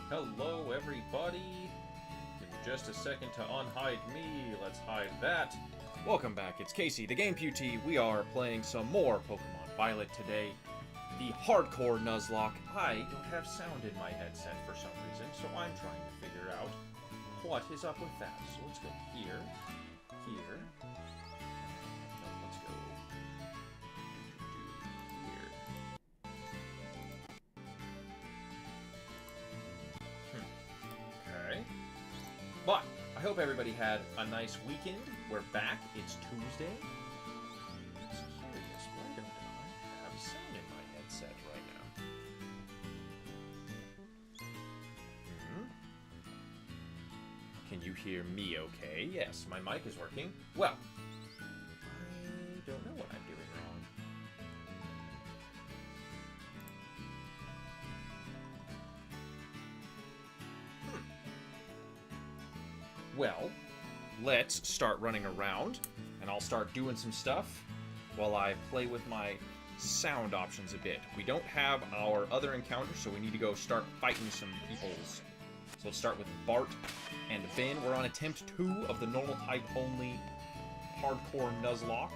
Hello, everybody. Give me just a second to unhide me. Let's hide that. Welcome back. It's Casey, the Game Pewtee. We are playing some more Pokemon Violet today. The Hardcore Nuzlocke. I don't have sound in my headset for some reason, so I'm trying to figure out what is up with that. So let's go here, here. No, let's go here. Okay. But I hope everybody had a nice weekend. We're back. It's Tuesday. It's curious. Why don't I have sound in my headset right now? Can you hear me okay? Yes, my mic is working. Well, I don't know what I'm doing wrong. Well, let's start running around, and I'll start doing some stuff while I play with my sound options a bit. We don't have our other encounter, so we need to go start fighting some peoples. So let's start with Bart and Ben. We're on attempt 2 of the normal type only Hardcore Nuzlocke.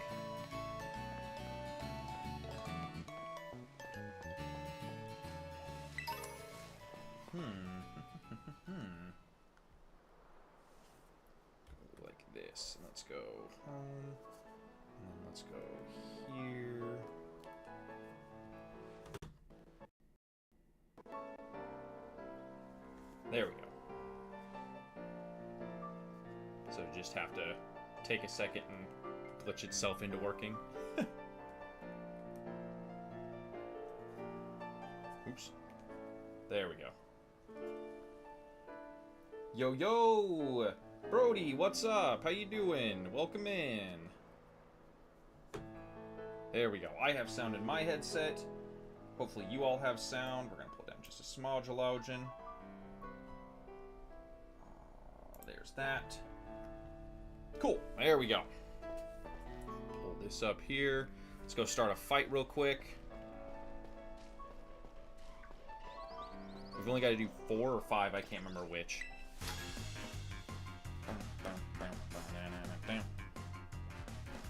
Like this. Let's go home. And then let's go here. There we go. So just have to take a second and glitch itself into working. Oops. There we go. Yo, yo! Brody, what's up? How you doing? Welcome in. There we go. I have sound in my headset. Hopefully you all have sound. We're going to pull down just a small Gelogen. There's that. Cool. There we go. Pull this up here. Let's go start a fight real quick. We've only got to do 4 or 5. I can't remember which.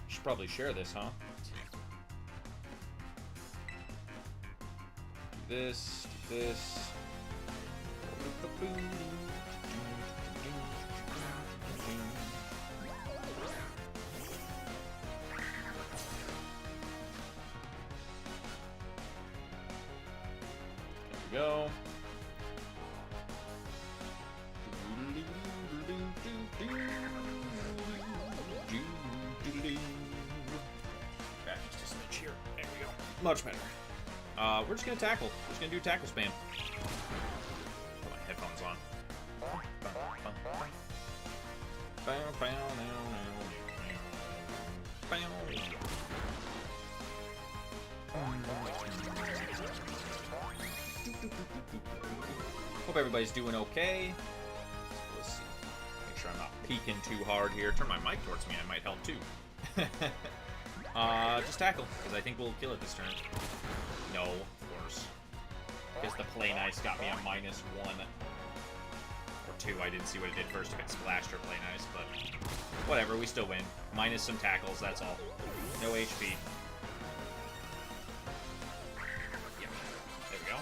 Should probably share this, huh? Do this, do this. There we go. Okay, just a smidge here. There we go. Much better. We're just gonna tackle. We're just gonna do tackle spam. Put my headphones on. Hope everybody's doing okay. Let's see. Make sure I'm not peeking too hard here. Turn my mic towards me. I might help too. Just tackle, because I think we'll kill it this turn. No, of course. Because the Play Nice got me a -1. Or 2. I didn't see what it did first, if it splashed or Play Nice, but whatever, we still win. Minus some tackles, that's all. No HP. Yeah, there we go.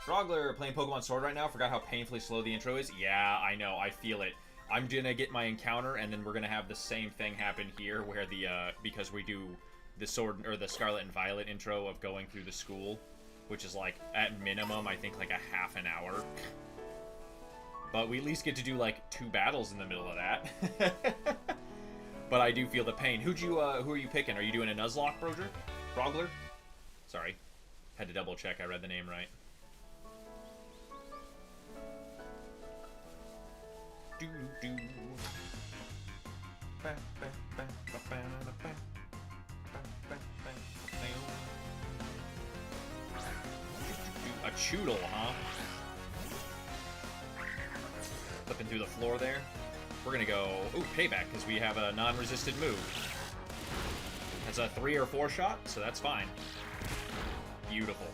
Frogler, playing Pokemon Sword right now. Forgot how painfully slow the intro is. Yeah, I know, I feel it. I'm gonna get my encounter, and then we're gonna have the same thing happen here, where the, because we do the Sword, or the Scarlet and Violet intro of going through the school, which is like, at minimum, I think like a half an hour. But we at least get to do like 2 battles in the middle of that. But I do feel the pain. Who are you picking? Are you doing a Nuzlocke, Broger? Frogler? Sorry. Had to double check I read the name right. Do-do. A Choodle, huh? Flipping through the floor there. We're gonna go, ooh, payback, because we have a non-resisted move. It's a 3 or 4 shot, so that's fine. Beautiful.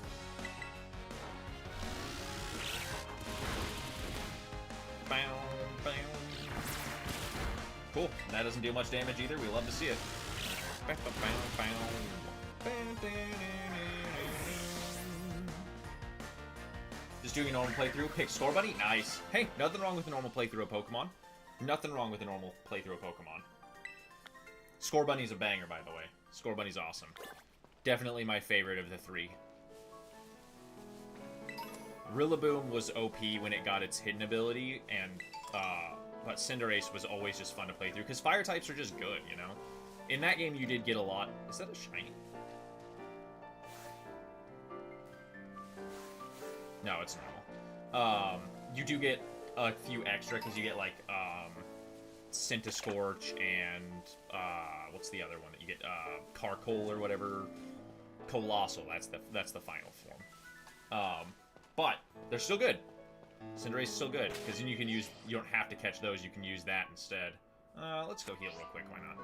Cool. And that doesn't do much damage either. We love to see it. Just doing a normal playthrough. Pick Score Bunny. Nice. Hey, nothing wrong with a normal playthrough of Pokemon. Nothing wrong with a normal playthrough of Pokemon. Score Bunny's a banger, by the way. Score Bunny's awesome. Definitely my favorite of the three. Rillaboom was OP when it got its hidden ability, and but Cinderace was always just fun to play through, because fire types are just good, you know? In that game, you did get a lot... Is that a shiny? No, it's normal. You do get a few extra, because you get, like, Centiskorch and, what's the other one that you get? Carkol or whatever. Colossal, that's the final form. But they're still good. Cinderace is still good, because then you don't have to catch those, you can use that instead. Let's go heal real quick, why not?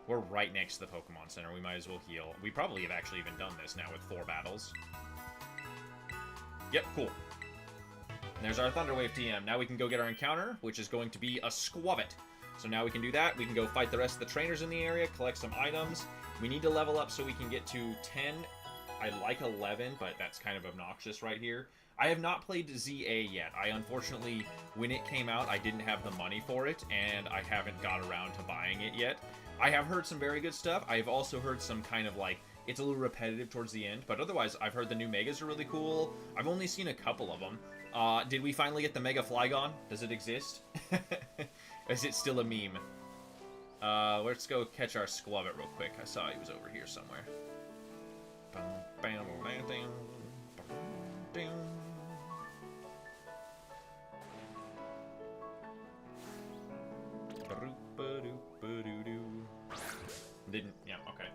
We're right next to the Pokemon Center, we might as well heal. We probably have actually even done this now with 4 battles. Yep, cool. And there's our Thunderwave TM. Now we can go get our encounter, which is going to be a Squavit. So now we can do that. We can go fight the rest of the trainers in the area, collect some items. We need to level up so we can get to 10. I like 11, but that's kind of obnoxious right here. I have not played ZA yet. I unfortunately, when it came out, I didn't have the money for it, and I haven't got around to buying it yet. I have heard some very good stuff. I've also heard some kind of like, it's a little repetitive towards the end, but otherwise, I've heard the new Megas are really cool. I've only seen a couple of them. Did we finally get the Mega Flygon? Does it exist? Is it still a meme? Let's go catch our Squavit real quick. I saw he was over here somewhere. Didn't, yeah, okay.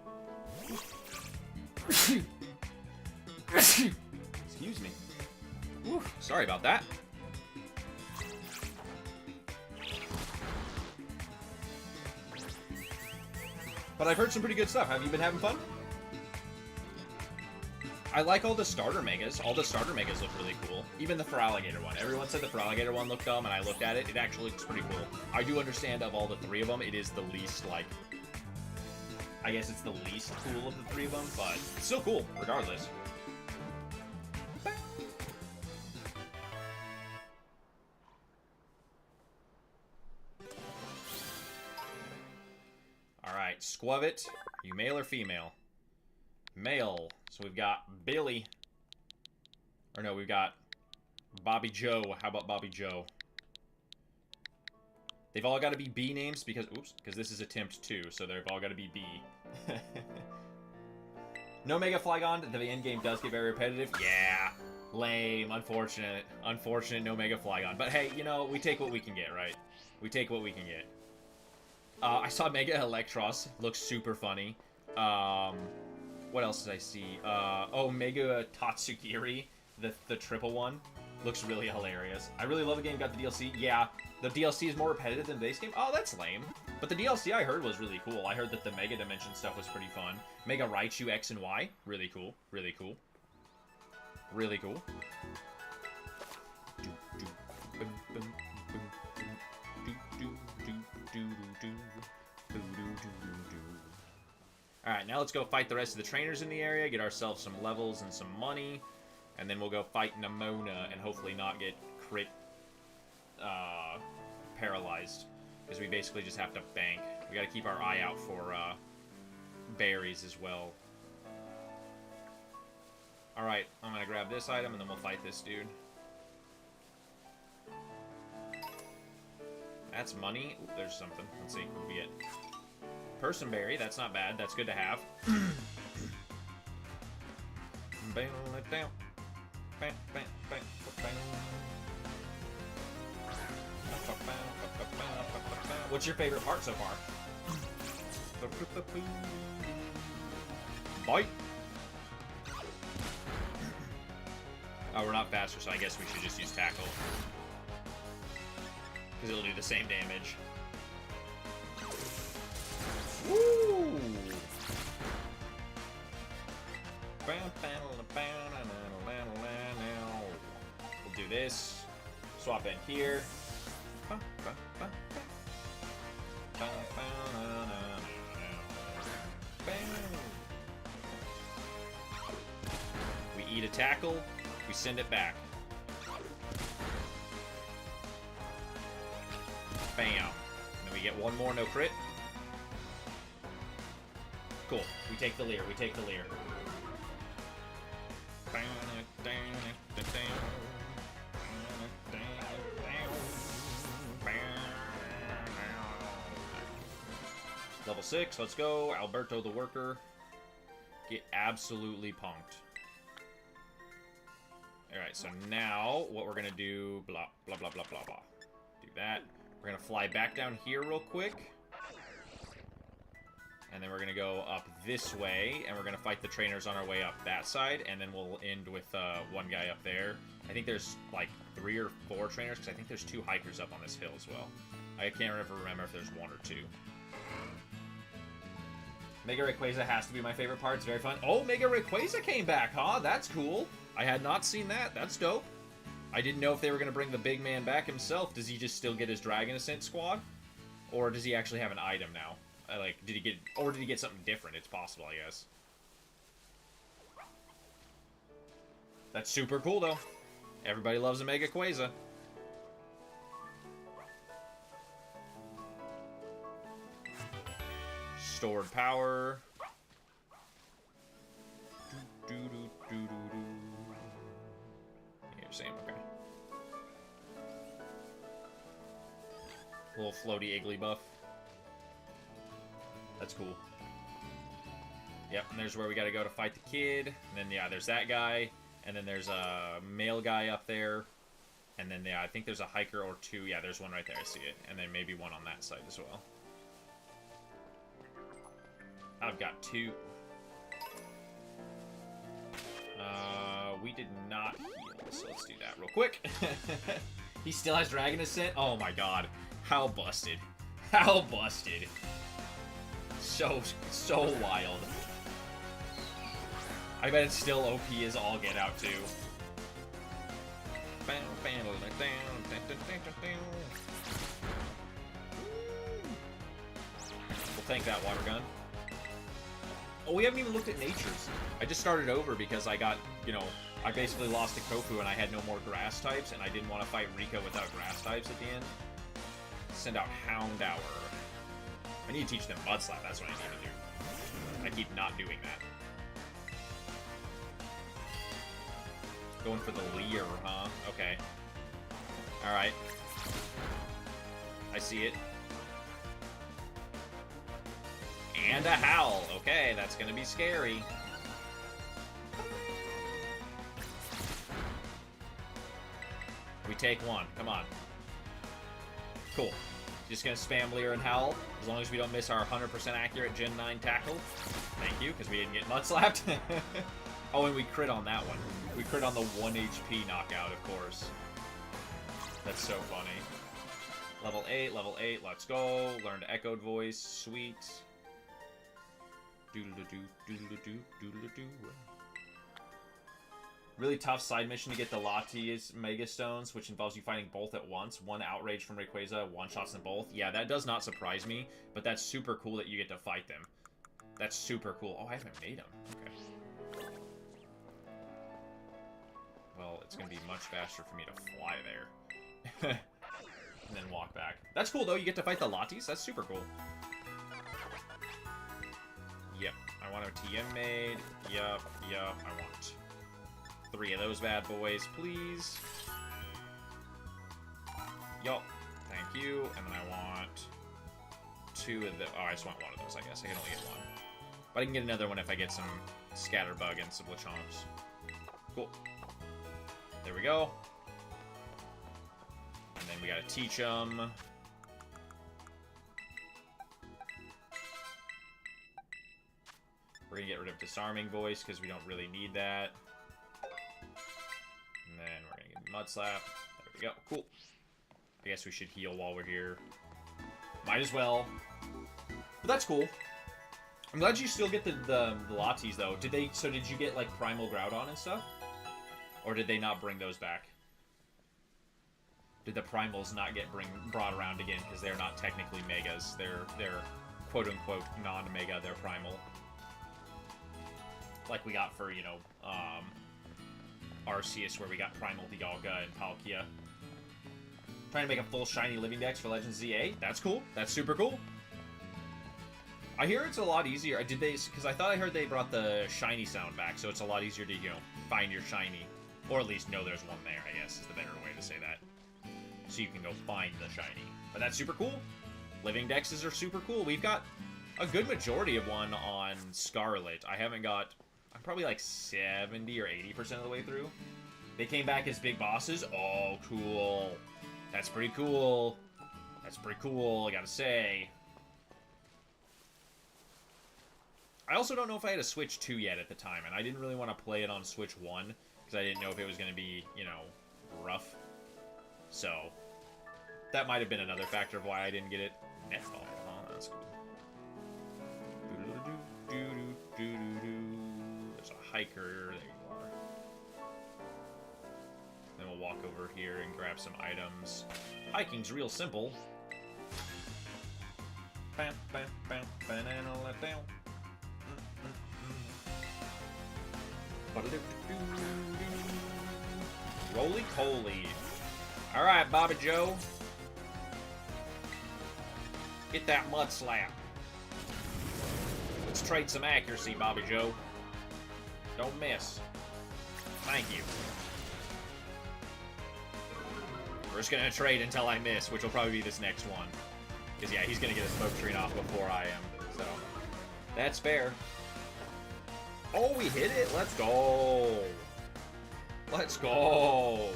Excuse me. Whew, sorry about that. But I've heard some pretty good stuff. Have you been having fun? I like all the starter megas. All the starter megas look really cool. Even the Feraligatr one. Everyone said the Feraligatr one looked dumb, and I looked at it. It actually looks pretty cool. I do understand of all the 3 of them, it is the least, like... I guess it's the least cool of the 3 of them, but it's still cool, regardless. Alright, Squavit. Are you male or female? Male. So we've got Billy. Or no, we've got Bobby Joe. How about Bobby Joe? They've all got to be B names because, oops, because this is attempt 2, so they've all got to be B. No Mega Flygon. The end game does get very repetitive. Yeah. Lame. Unfortunate. Unfortunate no Mega Flygon. But hey, you know, we take what we can get, right? We take what we can get. I saw Mega Electros. Looks super funny. What else did I see? Oh, Mega Tatsugiri, the triple one. Looks really hilarious. I really love the game. Got the DLC. Yeah, the DLC is more repetitive than the base game. Oh, that's lame. But the DLC I heard was really cool. I heard that the Mega Dimension stuff was pretty fun. Mega Raichu X and Y. Really cool. Really cool. Really cool. Alright, now let's go fight the rest of the trainers in the area, get ourselves some levels and some money, and then we'll go fight Nemona and hopefully not get crit paralyzed, because we basically just have to bank. We gotta keep our eye out for berries as well. Alright, I'm gonna grab this item and then we'll fight this dude. That's money. Ooh, there's something. Let's see what we get. Person berry, that's not bad. That's good to have. What's your favorite part so far? Bite. Oh, we're not faster, so I guess we should just use tackle. Because it'll do the same damage. Woo! We'll do this. Swap in here. We eat a tackle, we send it back. Bam. And then we get one more, no crit. Cool. We take the leer, we take the leer. Level 6, let's go. Alberto the Worker. Get absolutely punked. Alright, so now what we're gonna do, blah, blah, blah, blah, blah, blah. Do that. We're gonna fly back down here real quick. And then we're gonna go up this way, and we're gonna fight the trainers on our way up that side, and then we'll end with one guy up there. I think there's like 3 or 4 trainers, because I think there's 2 hikers up on this hill as well. I can't ever remember if there's 1 or 2. Mega Rayquaza has to be my favorite part. It's very fun. Oh, Mega Rayquaza came back, huh? That's cool. I had not seen that. That's dope. I didn't know if they were going to bring the big man back himself. Does he just still get his Dragon Ascent squad? Or does he actually have an item now? Like, did he get something different? It's possible, I guess. That's super cool, though. Everybody loves a Mega Quaza. Stored power. Yeah, same, okay. Little floaty Iggly buff. That's cool. Yep, and there's where we gotta go to fight the kid. And then, yeah, there's that guy. And then there's a male guy up there. And then, yeah, I think there's a hiker or 2. Yeah, there's one right there, I see it. And then maybe one on that side as well. I've got 2. We did not heal, so let's do that real quick. He still has Dragon Ascent? Oh my god. How busted. How busted. So wild. I bet it's still OP as all get out, too. We'll take that water gun. Oh, we haven't even looked at Nature's. I just started over because I got, you know, I basically lost to Kofu and I had no more grass types, and I didn't want to fight Rika without grass types at the end. Send out Houndour. I need to teach them Mud Slap, that's what I need to do. I keep not doing that. Going for the Leer, huh? Okay. Alright. I see it. And a Howl. Okay, that's gonna be scary. We take 1. Come on. Cool. Just gonna spam Leer and Howl, as long as we don't miss our 100% accurate Gen 9 tackle. Thank you, because we didn't get Mud Slapped. Oh, and we crit on that one. We crit on the 1 HP knockout, of course. That's so funny. Level 8, let's go. Learned Echoed Voice, sweet. Doodle-doo, doodle-doo, doodle-doo. Really tough side mission to get the Latias Mega Stones, which involves you fighting both at once. 1 Outrage from Rayquaza, 1-shots them both. Yeah, that does not surprise me, but that's super cool that you get to fight them. That's super cool. Oh, I haven't made them. Okay. Well, it's going to be much faster for me to fly there. And then walk back. That's cool, though. You get to fight the Latias. That's super cool. Yep. I want a TM made. Yup. I want 3 of those bad boys, please. Yup. Thank you. And then I want 2 of the... Oh, I just want 1 of those, I guess. I can only get 1. But I can get another one if I get some Scatterbug and some Lechomps. Cool. There we go. And then we gotta teach them. We're gonna get rid of Disarming Voice because we don't really need that. And then we're gonna get Mud Slap. There we go. Cool. I guess we should heal while we're here. Might as well. But that's cool. I'm glad you still get the Latias though. Did you get like Primal Groudon and stuff? Or did they not bring those back? did the primals not get brought around again because they're not technically megas. They're quote unquote non-mega. They're primal. Like we got for, you know, Arceus, where we got Primal Dialga and Palkia. Trying to make a full shiny living dex for Legends ZA. That's cool. That's super cool. I hear it's a lot easier. Did they? Because I thought I heard they brought the shiny sound back, so it's a lot easier to, you know, find your shiny, or at least know there's one there. I guess is the better way to say that. So you can go find the shiny. But that's super cool. Living dexes are super cool. We've got a good majority of one on Scarlet. I haven't got. I'm probably like 70 or 80% of the way through. They came back as big bosses. Oh, cool. That's pretty cool. That's pretty cool, I gotta say. I also don't know if I had a Switch 2 yet at the time, and I didn't really want to play it on Switch 1, because I didn't know if it was going to be, you know, rough. So, that might have been another factor of why I didn't get it. Netball. Oh, that's cool. There's a hiker. There you are. Then we'll walk over here and grab some items. Hiking's real simple. Bam, bam, bam, banana let down. Roly-poly. Alright, Bobby Joe. Get that mud slap. Let's trade some accuracy, Bobby Joe. Don't miss. Thank you. We're just gonna trade until I miss, which will probably be this next one. Because, yeah, he's gonna get a smoke screen off before I am. So, that's fair. Oh, we hit it. Let's go. Let's go.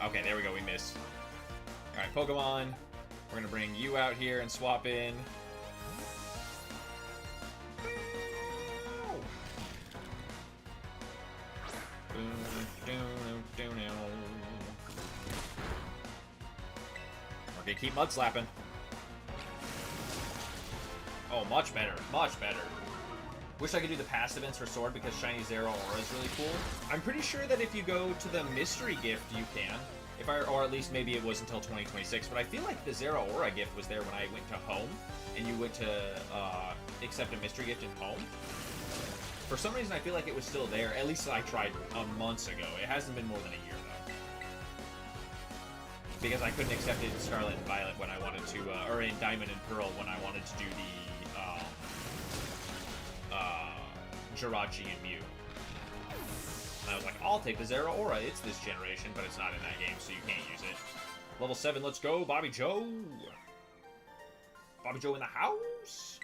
Okay, there we go. We missed. All right, Pokemon. We're going to bring you out here and swap in. We're gonna keep mud slapping. Oh, much better. Much better. Wish I could do the past events for Sword because Shiny Zero Aura is really cool. I'm pretty sure that if you go to the mystery gift, you can. Or at least maybe it was until 2026, but I feel like the Zero Aura gift was there when I went to home, and you went to accept a mystery gift in home. For some reason, I feel like it was still there. At least I tried months ago. It hasn't been more than a year, though. Because I couldn't accept it in Scarlet and Violet when I wanted to, or in Diamond and Pearl when I wanted to do the, Jirachi and Mew. And I was like, I'll take the Zero Aura. It's this generation, but it's not in that game, so you can't use it. Level 7, let's go, Bobby Joe! Bobby Joe in the house!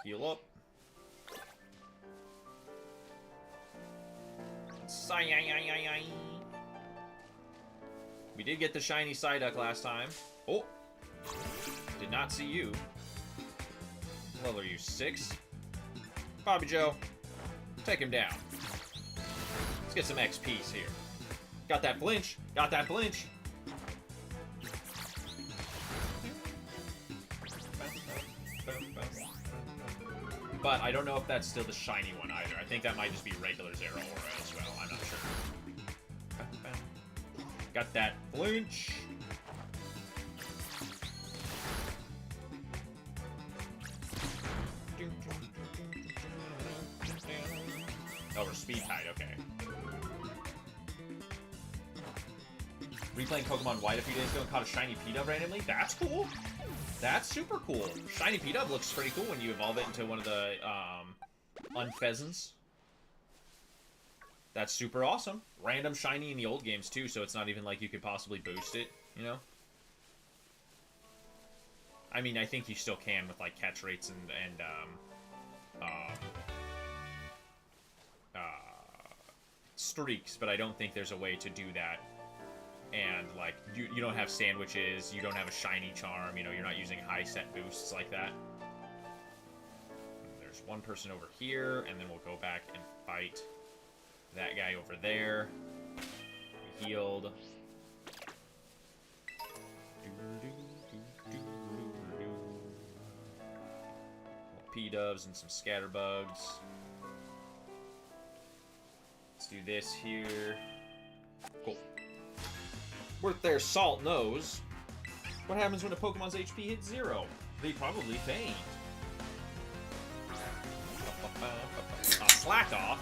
Heal up. We did get the shiny Psyduck last time. Oh! Did not see you. What level are you? 6? Bobby Joe. Take him down. Let's get some XPs here. Got that flinch. Got that flinch. But I don't know if that's still the shiny one either. I think that might just be regular Zero Aura as well. I'm not sure. Got that flinch. Oh, we're speed tied, okay. Replaying Pokemon White a few days ago and caught a shiny P-Dub randomly? That's cool! That's super cool. Shiny P-Dub looks pretty cool when you evolve it into one of the, Unpheasants. That's super awesome. Random shiny in the old games, too, so it's not even like you could possibly boost it, you know? I mean, I think you still can with, like, catch rates and streaks, but I don't think there's a way to do that. And, like, you don't have sandwiches, you don't have a shiny charm, you know, you're not using high set boosts like that. There's one person over here, and then we'll go back and fight that guy over there. We healed. P-dubs and some scatterbugs. Let's do this here. Cool. Worth their salt nose. What happens when a Pokemon's HP hits 0? They probably faint. Slack off.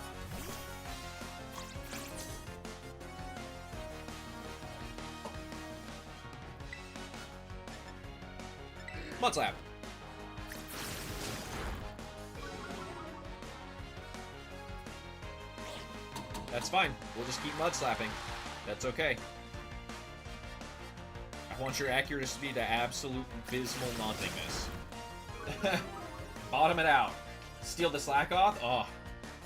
Mud Slap. That's fine. We'll just keep mud slapping. That's okay. I want your accuracy to absolute abysmal nothingness. Bottom it out. Steal the slack off? Oh,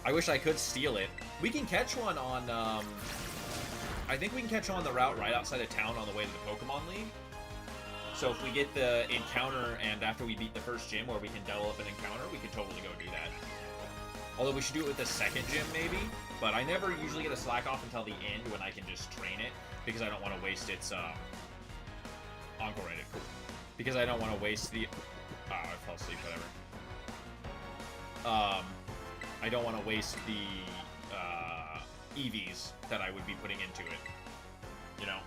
I wish I could steal it. We can catch one on, I think we can catch one on the route right outside of town on the way to the Pokemon League. So if we get the encounter and after we beat the first gym where we can develop an encounter, we could totally go do that. Although we should do it with the second gym maybe, but I never usually get a slack off until the end when I can just train it because I don't want to waste its, Encore rated. Cool. Because I don't want to waste the, I fell asleep, whatever. I don't want to waste the, EVs that I would be putting into it, you know?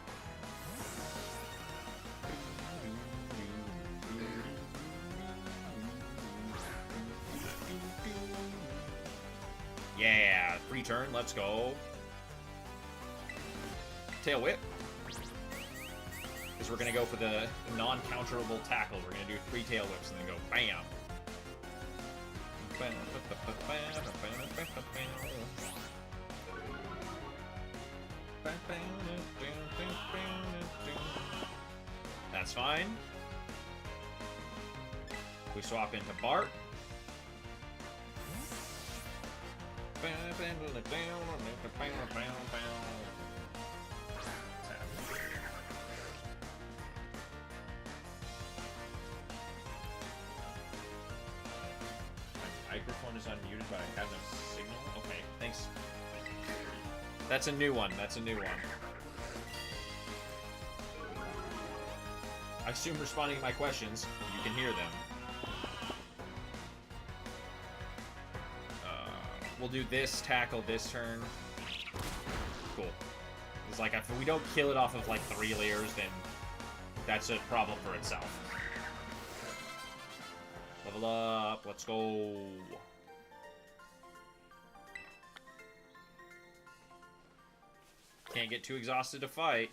Yeah, free turn, let's go. Tail whip. Because we're going to go for the non-counterable tackle. We're going to do 3 tail whips and then go bam. That's fine. We swap into Bart. My microphone is unmuted, but I have no signal. Okay, thanks. That's a new one. That's a new one. I assume responding to my questions, you can hear them. We'll do this tackle this turn. Cool. It's like, if we don't kill it off of, like, 3 layers, then that's a problem for itself. Level up. Let's go. Can't get too exhausted to fight.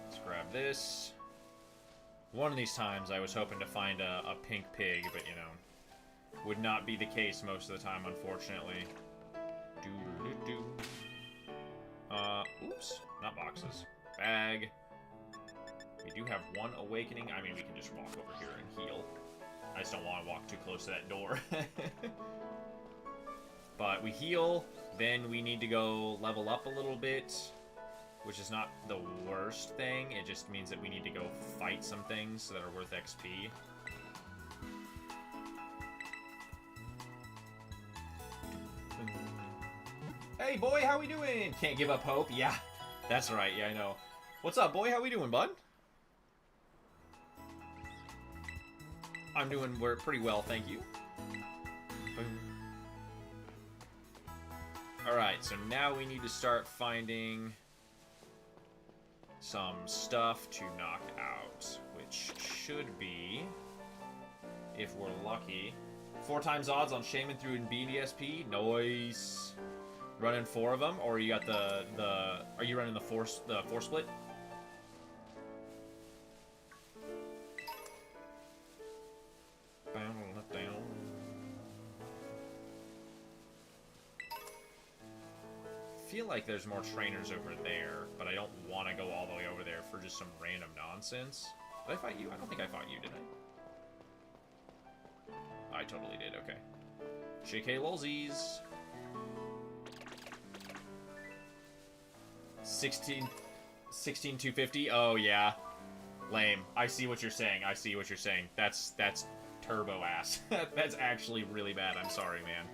Let's grab this. One of these times I was hoping to find a pink pig, but, you know, would not be the case most of the time, unfortunately. Oops. Not boxes. Bag. We do have 1 awakening. I mean, we can just walk over here and heal. I just don't want to walk too close to that door. But we heal, then we need to go level up a little bit, which is not the worst thing. It just means that we need to go fight some things that are worth XP. Hey, boy, how we doing? Can't give up hope? Yeah, that's right. Yeah, I know. What's up, boy? How we doing, bud? I'm doing pretty well, thank you. Alright, so now we need to start finding some stuff to knock out, which should be, if we're lucky, 4 times odds on Shaman through in BDSP. Nice. Running 4 of them, or you got are you running the four split? I feel like there's more trainers over there, but I don't want to go all the way over there for just some random nonsense. Did I fight you? I don't think I fought you, did I? I totally did, okay. JK lolsies. 16,250. Oh yeah, lame. I see what you're saying. I see what you're saying. That's turbo ass. That's actually really bad. I'm sorry, man.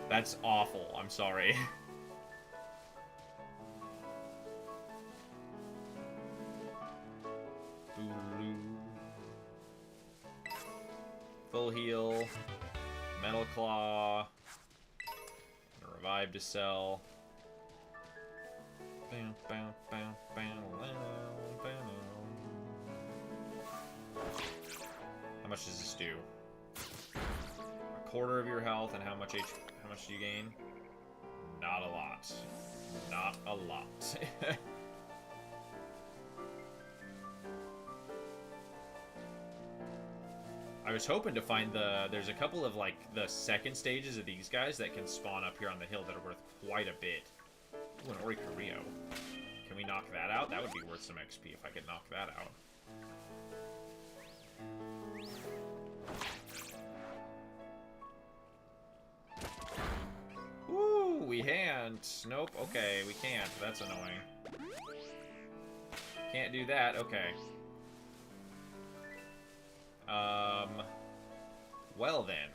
That's awful. I'm sorry. Full heal. Metal Claw. Revive to sell. How much does this do? A quarter of your health, and how much do you gain? Not a lot. Not a lot. I was hoping to find there's a couple of, like, the second stages of these guys that can spawn up here on the hill that are worth quite a bit. Ooh, an Oricorio. Can we knock that out? That would be worth some XP if I could knock that out. Ooh, we can't. Nope, okay, we can't. That's annoying. Can't do that, okay. Well then.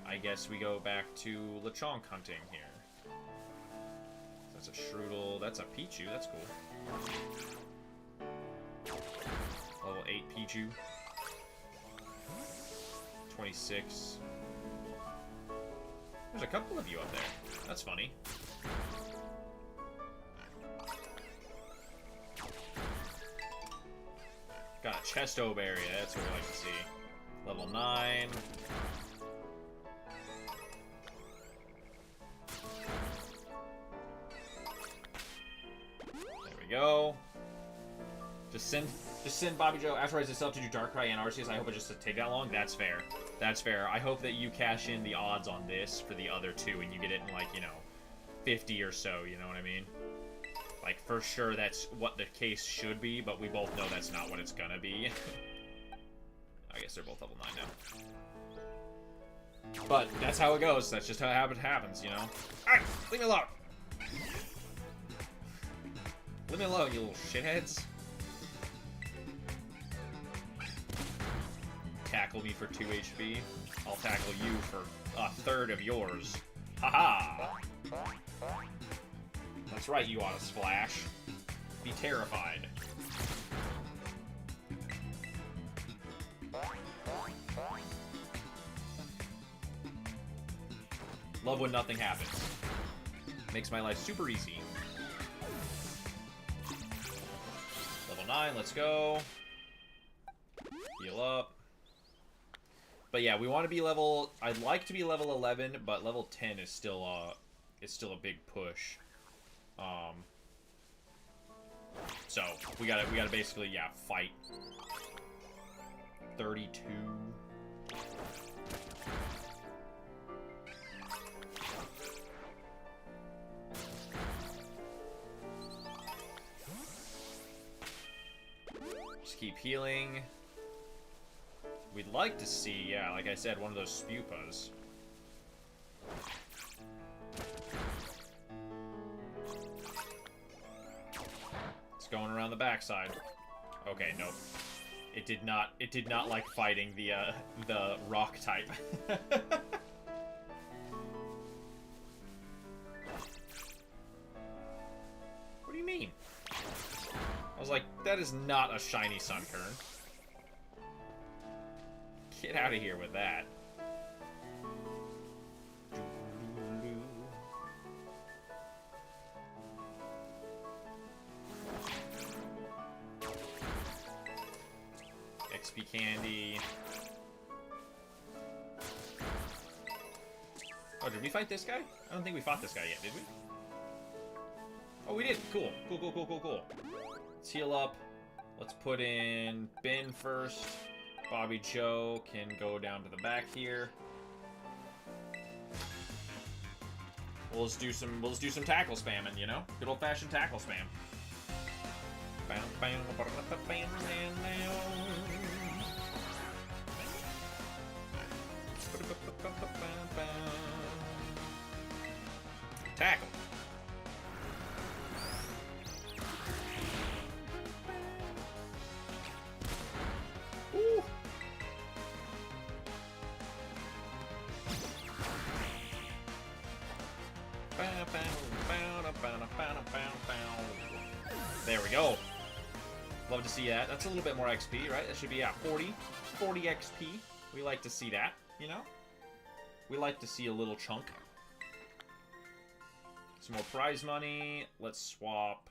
I guess we go back to Lechonk hunting here. That's a Shroodle, that's a Pichu, that's cool. Level 8 Pichu. 26. There's a couple of you up there. That's funny. Got a Chesto Berry, that's what we like to see. Level 9. There we go. Just send Bobby Joe afterwards itself to do Darkrai and Arceus. I hope it just take that long. That's fair. That's fair. I hope that you cash in the odds on this for the other two and you get it in, like, you know, 50 or so, you know what I mean? Like, for sure that's what the case should be, but we both know that's not what it's gonna be. I guess they're both level 9 now. But that's how it goes. That's just how it happens, you know? Alright, leave me alone! Leave me alone, you little shitheads. Tackle me for 2 HP. I'll tackle you for a third of yours. Haha! That's right, you ought to splash. Be terrified. Love when nothing happens. Makes my life super easy. Level 9, let's go. Heal up. But yeah, we want to be level... I'd like to be level 11, but level 10 is still a big push. So we gotta basically, yeah, fight. 32. Just keep healing. We'd like to see, yeah, like I said, one of those Spupas. It's going around the backside. Okay, nope. It did not like fighting the rock type. What do you mean? I was like, that is not a shiny Sunkern. Get out of here with that. XP candy. Oh, did we fight this guy? I don't think we fought this guy yet, did we? Oh, we did. Cool. Cool. Let's heal up. Let's put in Ben first. Bobby Joe can go down to the back here. We'll just do some tackle spamming, you know? Good old-fashioned tackle spam. Tackle. Ooh. There we go. Love to see that. That's a little bit more XP, right? That should be, yeah, 40 XP. We like to see that, you know? We like to see a little chunk. Some more prize money. Let's swap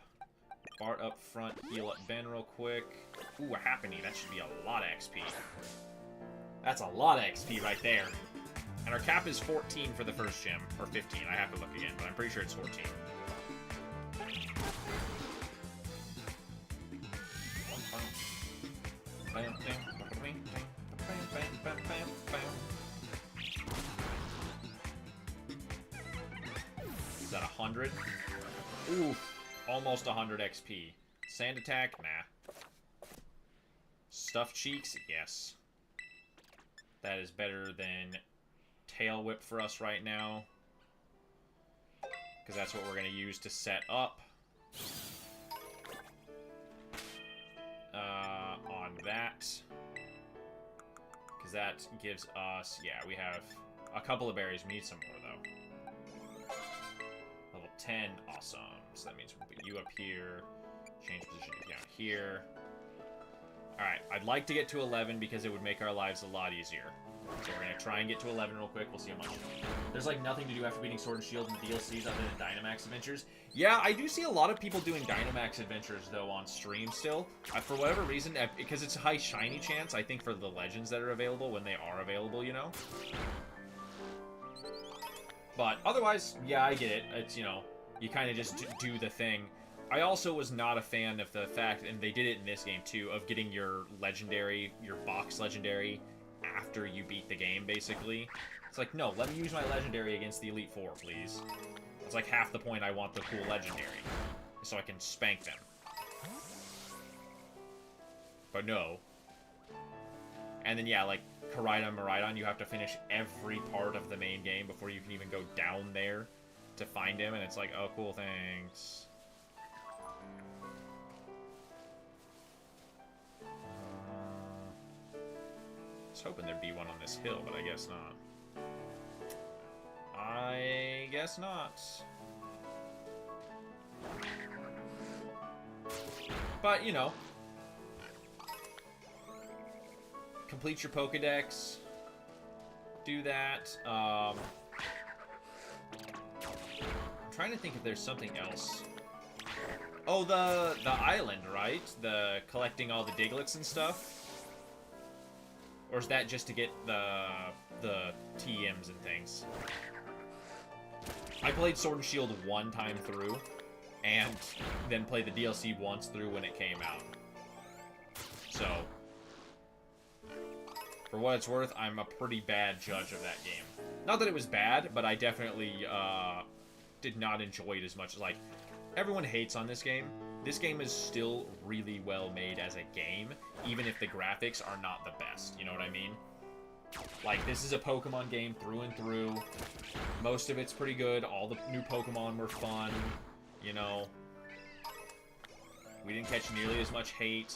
Bart up front, heal up Ben real quick. Ooh, a happening. That should be a lot of XP. That's a lot of XP right there. And our cap is 14 for the first gym. Or 15. I have to look again, but I'm pretty sure it's 14. Is that 100? Ooh, almost 100 XP. Sand attack? Nah. Stuffed cheeks? Yes. That is better than tail whip for us right now. Because that's what we're going to use to set up. On that. Because that gives us... Yeah, we have a couple of berries. We need some more, though. Level 10. Awesome. So that means we'll put you up here. Change position down here. Alright, I'd like to get to 11 because it would make our lives a lot easier. So we're going to try and get to 11 real quick. We'll see how much. There's like nothing to do after beating Sword and Shield and DLCs other than Dynamax Adventures. Yeah, I do see a lot of people doing Dynamax Adventures, though, on stream still. For whatever reason, because it's a high shiny chance, I think, for the legends that are available, when they are available, you know? But otherwise, yeah, I get it. It's, you know, you kind of just do the thing. I also was not a fan of the fact, and they did it in this game too, of getting your legendary, your box legendary, after you beat the game, basically. It's like, no, let me use my legendary against the Elite Four, please. It's like half the point I want the cool legendary, so I can spank them. But no. And then, yeah, like, Miraidon, you have to finish every part of the main game before you can even go down there to find him, and it's like, oh, cool, thanks. I was hoping there'd be one on this hill, but I guess not. I guess not. But, you know. Complete your Pokedex. Do that. I'm trying to think if there's something else. Oh, the island, right? The collecting all the Diglets and stuff? Or is that just to get the TMs and things? I played Sword and Shield one time through, and then played the DLC once through when it came out. So, for what it's worth, I'm a pretty bad judge of that game. Not that it was bad, but I definitely did not enjoy it as much. Like, everyone hates on this game. This game is still really well made as a game, even if the graphics are not the best. You know what I mean? Like, this is a Pokemon game through and through. Most of it's pretty good. All the new Pokemon were fun. You know. We didn't catch nearly as much hate.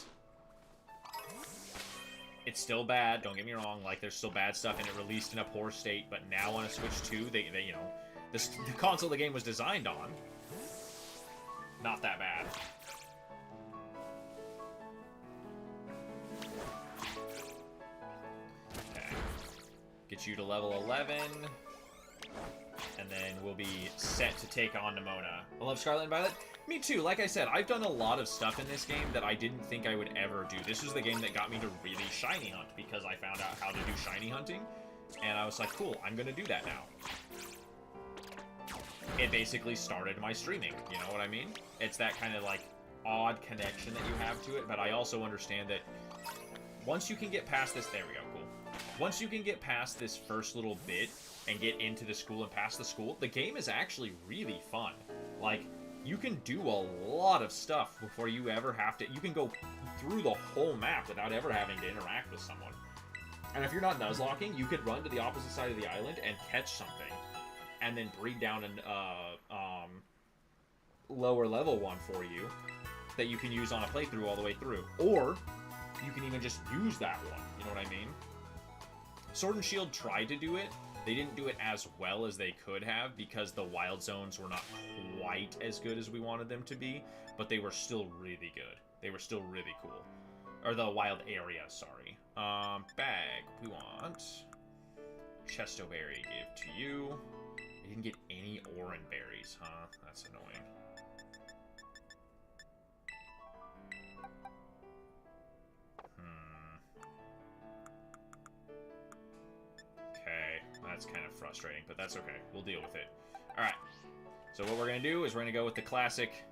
It's still bad, don't get me wrong. Like, there's still bad stuff, and it released in a poor state. But now on a Switch 2, they you know, the console the game was designed on, not that bad. Okay. Get you to level 11. And then we'll be set to take on Nimona. I love Scarlet and Violet. Me too. Like I said, I've done a lot of stuff in this game that I didn't think I would ever do. This was the game that got me to really shiny hunt because I found out how to do shiny hunting. And I was like, cool, I'm going to do that now. It basically started my streaming. You know what I mean? It's that kind of like odd connection that you have to it. But I also understand that once you can get past this, there we go, cool. Once you can get past this first little bit and get into the school and past the school, the game is actually really fun. Like, you can do a lot of stuff before you ever have to. You can go through the whole map without ever having to interact with someone. And if you're not Nuzlocking, you could run to the opposite side of the island and catch something, and then breed down an lower level one for you that you can use on a playthrough all the way through. Or you can even just use that one. You know what I mean? Sword and Shield tried to do it. They didn't do it as well as they could have because the wild zones were not quite as good as we wanted them to be, but they were still really good. They were still really cool. Or the wild area, sorry. Bag. We want Chesto Berry. Give to you. I didn't get any Oran berries, huh? That's annoying. Okay, that's kind of frustrating, but that's okay. We'll deal with it. Alright, so what we're going to do is we're going to go with the classic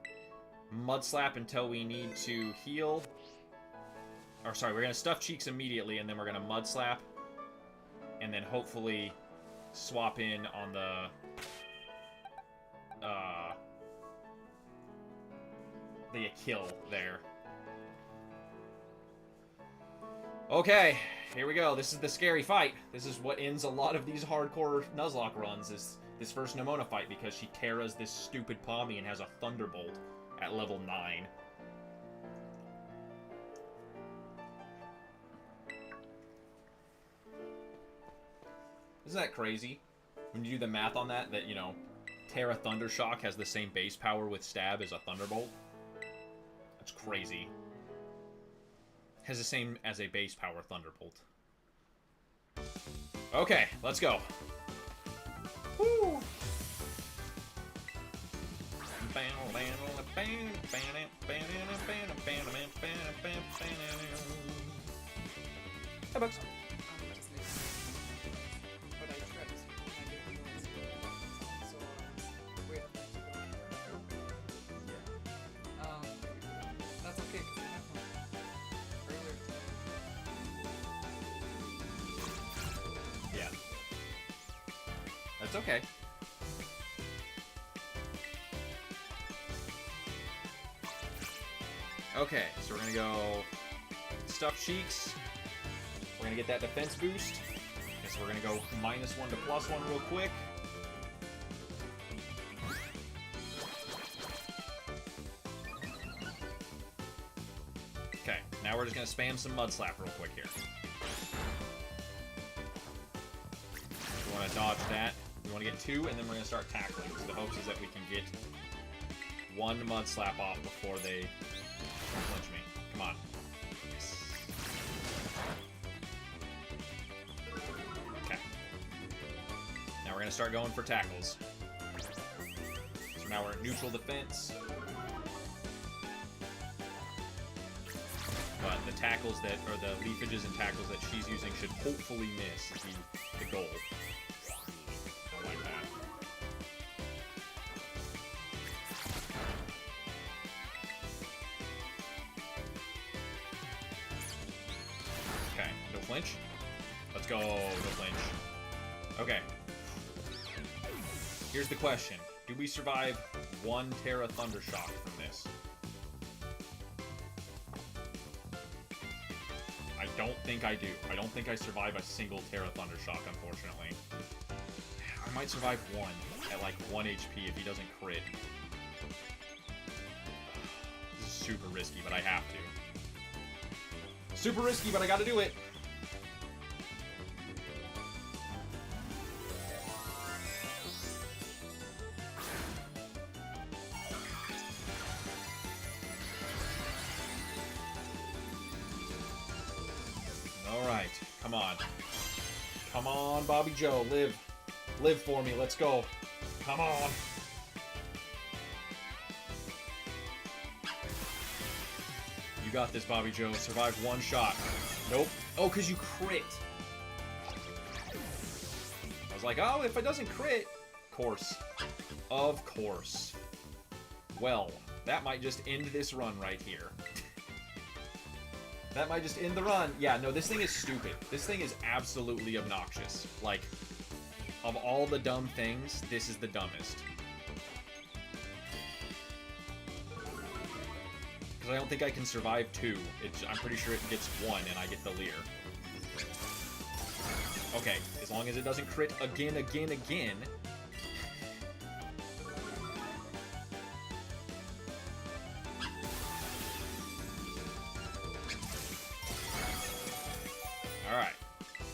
Mud Slap until we need to heal. Or sorry, we're going to stuff cheeks immediately, and then we're going to Mud Slap. And then hopefully swap in on the kill there. Okay, here we go. This is the scary fight. This is what ends a lot of these hardcore Nuzlocke runs, is this first Nemona fight, because she Terras this stupid Pommy and has a Thunderbolt at level 9. Isn't that crazy? When you do the math on that, you know, Terra Thundershock has the same base power with Stab as a Thunderbolt. That's crazy. Has the same as a base power Thunderbolt. Okay, let's go. Woo! Hey, Bugs. That's okay. Okay, so we're gonna go Stuffed Cheeks. We're gonna get that defense boost. Okay, so we're gonna go -1 to +1 real quick. Okay, now we're just gonna spam some Mud Slap real quick here. We wanna dodge that. We want to get 2, and then we're going to start tackling. So the hopes is that we can get 1 Mud Slap off before they clinch me. Come on. Yes. Okay. Now we're going to start going for tackles. So now we're at neutral defense. But the tackles that, or the leafages and tackles that she's using should hopefully miss is the goal. Flinch. Let's go, no flinch. Okay. Here's the question. Do we survive 1 Terra Thundershock from this? I don't think I do. I don't think I survive a single Terra Thundershock, unfortunately. I might survive 1 at like 1 HP if he doesn't crit. This is super risky, but I have to. Super risky, but I gotta do it. Alright, come on. Come on, Bobby Joe, live. Live for me, let's go. Come on. You got this, Bobby Joe. Survive 1 shot. Nope. Oh, because you crit. I was like, oh, if it doesn't crit. Course. Of course. Well, that might just end this run right here. That might just end the run. Yeah, no, this thing is stupid. This thing is absolutely obnoxious. Like, of all the dumb things, this is the dumbest. Because I don't think I can survive 2. I'm pretty sure it gets 1 and I get the Leer. Okay, as long as it doesn't crit again. Alright,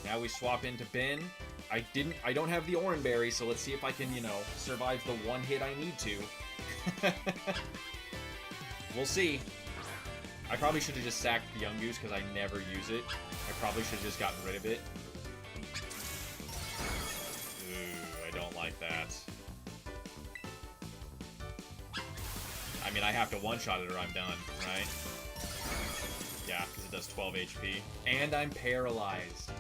now we swap into Ben. I don't have the Oran Berry, so let's see if I can, you know, survive the 1 hit I need to. We'll see. I probably should have just sacked the Young Goose because I never use it. I probably should have just gotten rid of it. Ooh, I don't like that. I mean, I have to one-shot it or I'm done, right? Yeah, because it does 12 HP. And I'm paralyzed.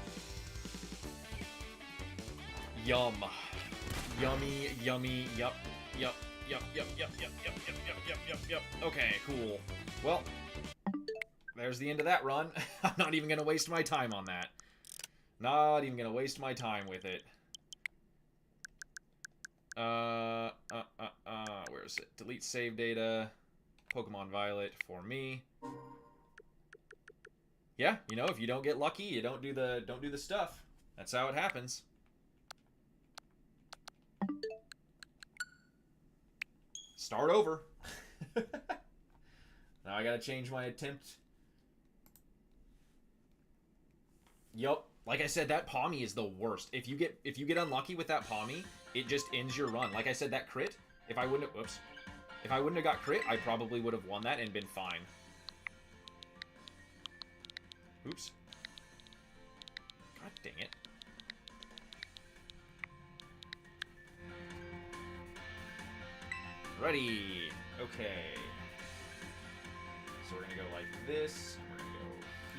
Yum. Yummy, yummy, yup, yup, yup, yup, yup, yup, yup, yup, yup, yup, yup, yup. Okay, cool. Well, there's the end of that run. I'm not even going to waste my time on that. Not even going to waste my time with it. Where is it? Delete save data. Pokemon Violet for me. Yeah, you know, if you don't get lucky, you don't do the stuff. That's how it happens. Start over. Now I gotta change my attempt. Yup. Like I said, that Palmy is the worst. If you get unlucky with that Palmy, it just ends your run. Like I said, that crit, if I wouldn't have got crit, I probably would have won that and been fine. Oops. God dang it. Ready. Okay. So we're gonna go like this. We're gonna go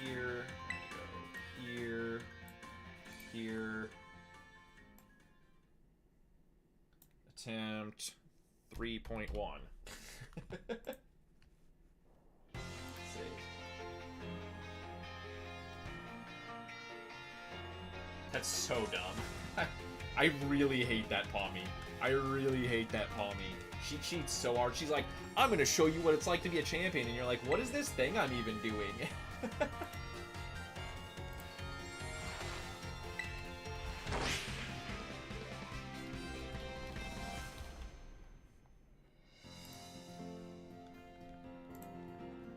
here. We're gonna go here. Here. Attempt 3.1. Save. That's so dumb. I really hate that Palmy. I really hate that Palmy. She cheats so hard. She's like, I'm gonna show you what it's like to be a champion. And you're like, what is this thing I'm even doing?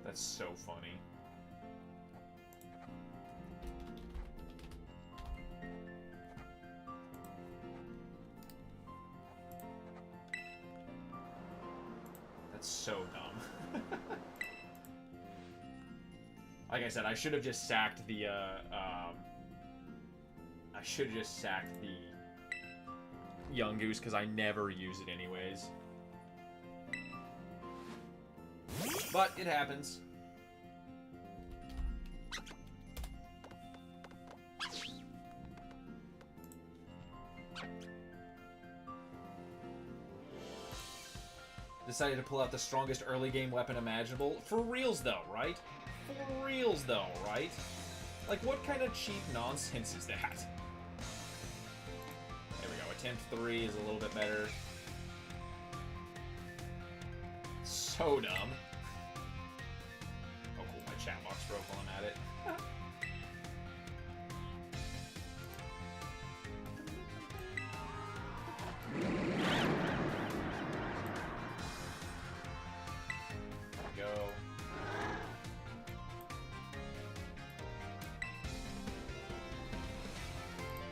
That's so funny. That's so dumb. Like I said, I should have just sacked the, Young Goose, because I never use it anyways. But it happens. Decided to pull out the strongest early game weapon imaginable. For reals though, right? For reals though, right? Like, what kind of cheap nonsense is that? There we go. Attempt 3 is a little bit better. So dumb. Oh cool, my chat box broke while I'm at it.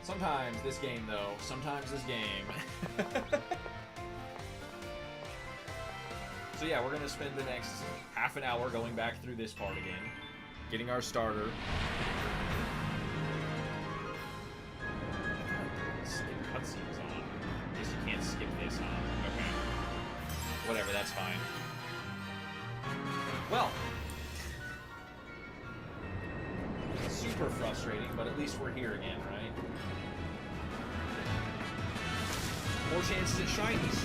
Sometimes this game, though. Sometimes this game. So yeah, we're going to spend the next half an hour going back through this part again. Getting our starter. Skip cutscenes on. I guess you can't skip this on. Okay. Whatever, that's fine. Well. Super frustrating, but at least we're here again, right? More chances at shinies.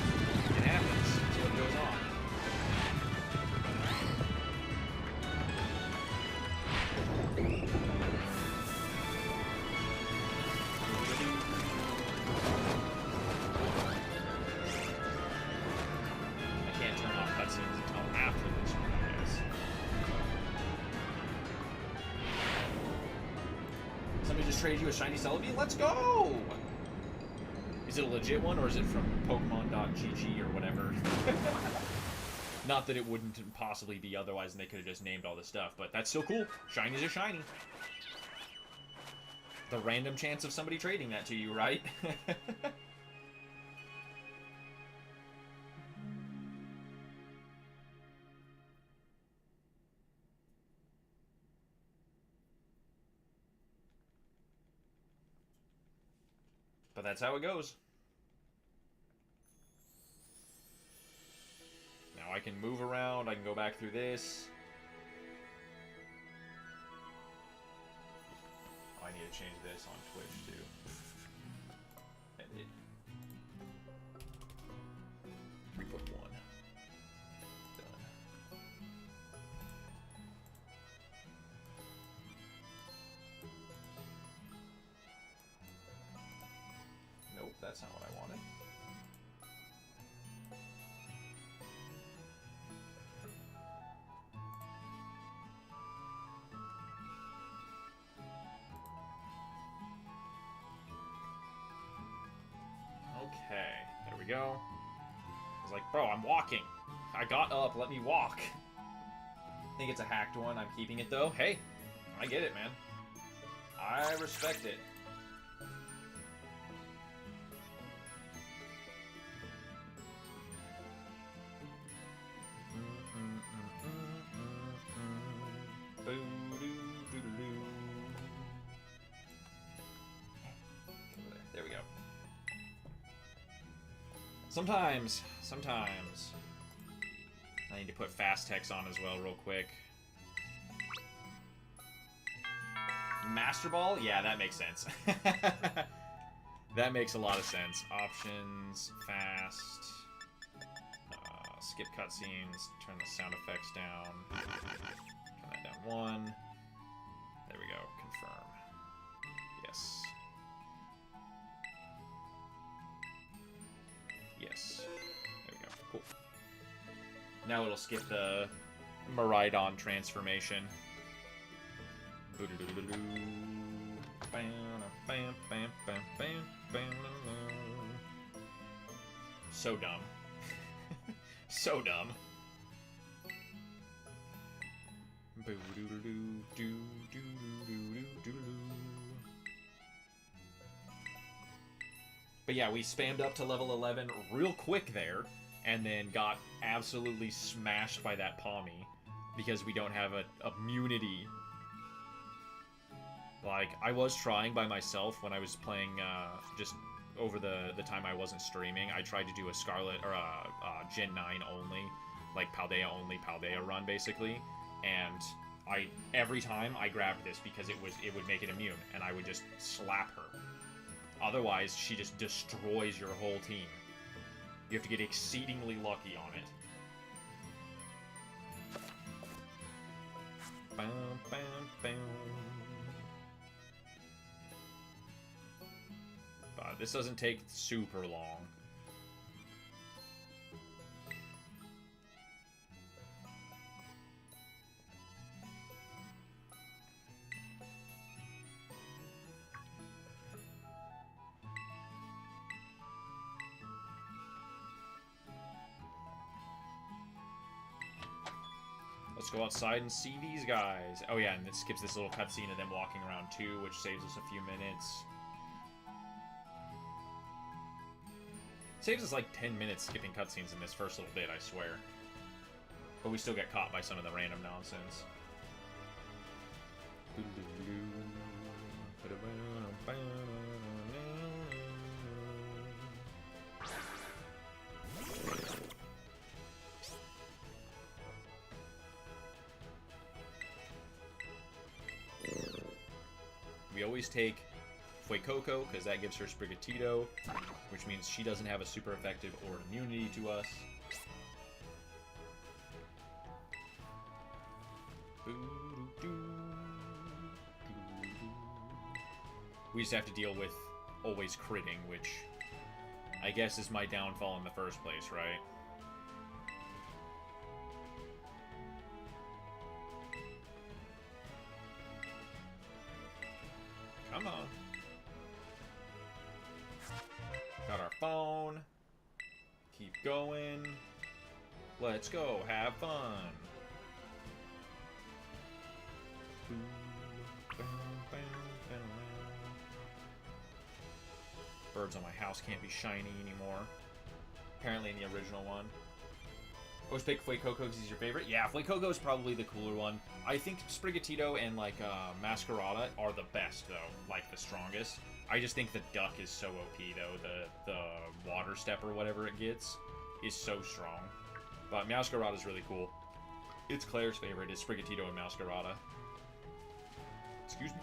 It happens. That's what goes on. I can't turn off cutscenes until after this one, I guess. Somebody just traded you a shiny Celebi? Let's go! Is it a legit one, or is it from Pokemon.gg or whatever? Not that it wouldn't possibly be otherwise, and they could have just named all this stuff, but that's still cool. Shinies are shiny. The random chance of somebody trading that to you, right? But that's how it goes. Now I can move around. I can go back through this. Oh, I need to change this on Twitch too. Edit. Reput 1. Done. Nope, that's not what I wanted. Okay, there we go. I was like, bro, I'm walking. I got up, let me walk. I think it's a hacked one. I'm keeping it though. Hey, I get it, man. I respect it. There we go. Sometimes I need to put fast text on as well real quick. Master Ball? Yeah, that makes sense. That makes a lot of sense. Options, fast, skip cutscenes, turn the sound effects down, turn that down 1. There we go, confirm. Yes. Yes. There we go, cool. Now it'll skip the Miraidon transformation. So dumb. So dumb. But yeah, we spammed up to level 11 real quick there, and then got absolutely smashed by that Pommy because we don't have a immunity. Like, I was trying by myself when I was playing just over the time I wasn't streaming. I tried to do a Scarlet, or a Gen 9 only, like Paldea only Paldea run, basically. And every time I grabbed this because it would make it immune, and I would just slap her. Otherwise, she just destroys your whole team. You have to get exceedingly lucky on it. Bam, bam, bam. But this doesn't take super long. Let's go outside and see these guys. Oh yeah, and it skips this little cutscene of them walking around too, which saves us a few minutes. Saves us like 10 minutes skipping cutscenes in this first little bit, I swear. But we still get caught by some of the random nonsense. We always take Fuecoco, because that gives her Sprigatito, which means she doesn't have a super effective or immunity to us. We just have to deal with always critting, which I guess is my downfall in the first place, right? Come on. Got our phone. Keep going. Let's go. Have fun. Birds on my house can't be shiny anymore. Apparently in the original one. Always pick Fuecoco because he's your favorite. Yeah, Fuecoco is probably the cooler one. I think Sprigatito and like Masquerada are the best though, like the strongest. I just think the duck is so OP, though. The water step or whatever it gets is so strong. But Meowscarada is really cool. It's Claire's favorite is Sprigatito and Meowscarada. Excuse me.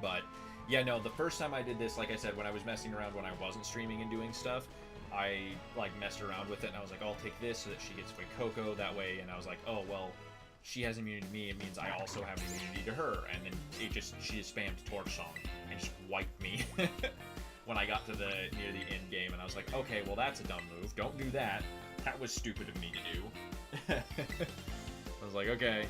But, yeah, no, the first time I did this, like I said, when I was messing around when I wasn't streaming and doing stuff, I, like, messed around with it, and I was like, oh, I'll take this so that she gets Fuecoco that way, and I was like, oh, well, she has immunity to me, it means I also have immunity to her, and then she just spammed Torch Song, and just wiped me when I got to near the end game, and I was like, okay, well, that's a dumb move, don't do that, that was stupid of me to do. I was like, okay.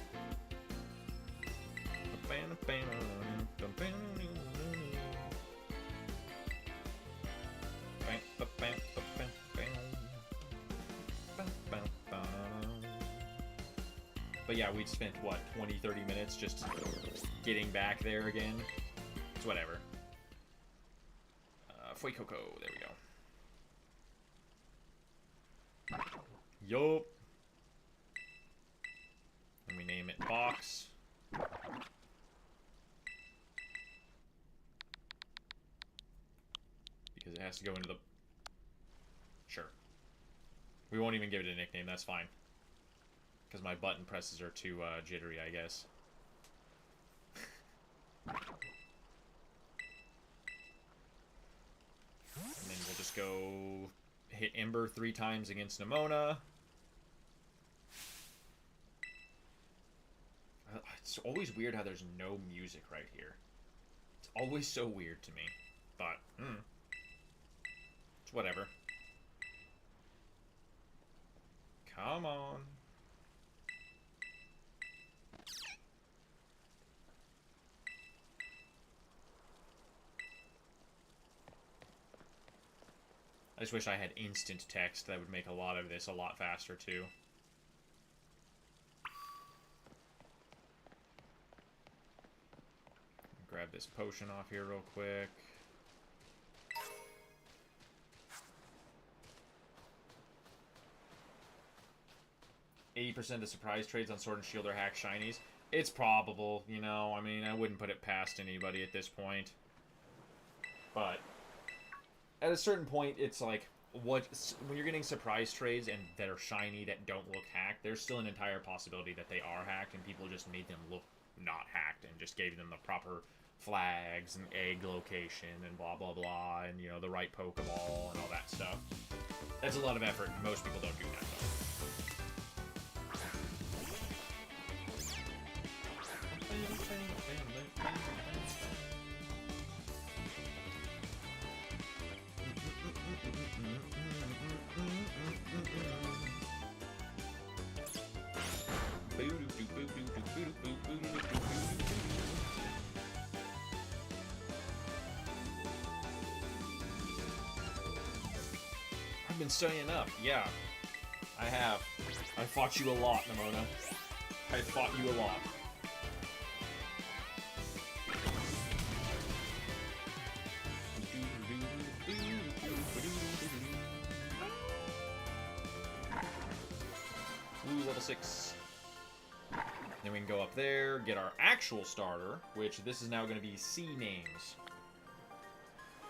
But yeah, we'd spent, what, 20-30 minutes just getting back there again? It's whatever. Fuecoco, there we go. Yup. And we name it Box. Because it has to go into the... Sure. We won't even give it a nickname, that's fine. Because my button presses are too jittery, I guess. And then we'll just go hit Ember 3 times against Nemona. It's always weird how there's no music right here. It's always so weird to me. But, it's whatever. Come on. I just wish I had instant text. That would make a lot of this a lot faster, too. Grab this potion off here real quick. %, of the surprise trades on Sword and Shield are hack shinies. It's probable, you know. I mean, I wouldn't put it past anybody at this point. But at a certain point, it's like, when you're getting surprise trades and that are shiny that don't look hacked, there's still an entire possibility that they are hacked and people just made them look not hacked and just gave them the proper flags and egg location and blah blah blah and, you know, the right Pokeball and all that stuff. That's a lot of effort and most people don't do that, though. I've been studying up, yeah. I have. I fought you a lot, Nemona. I fought you a lot. Ooh, level 6. Then we can go up there, get our actual starter, which this is now going to be C names.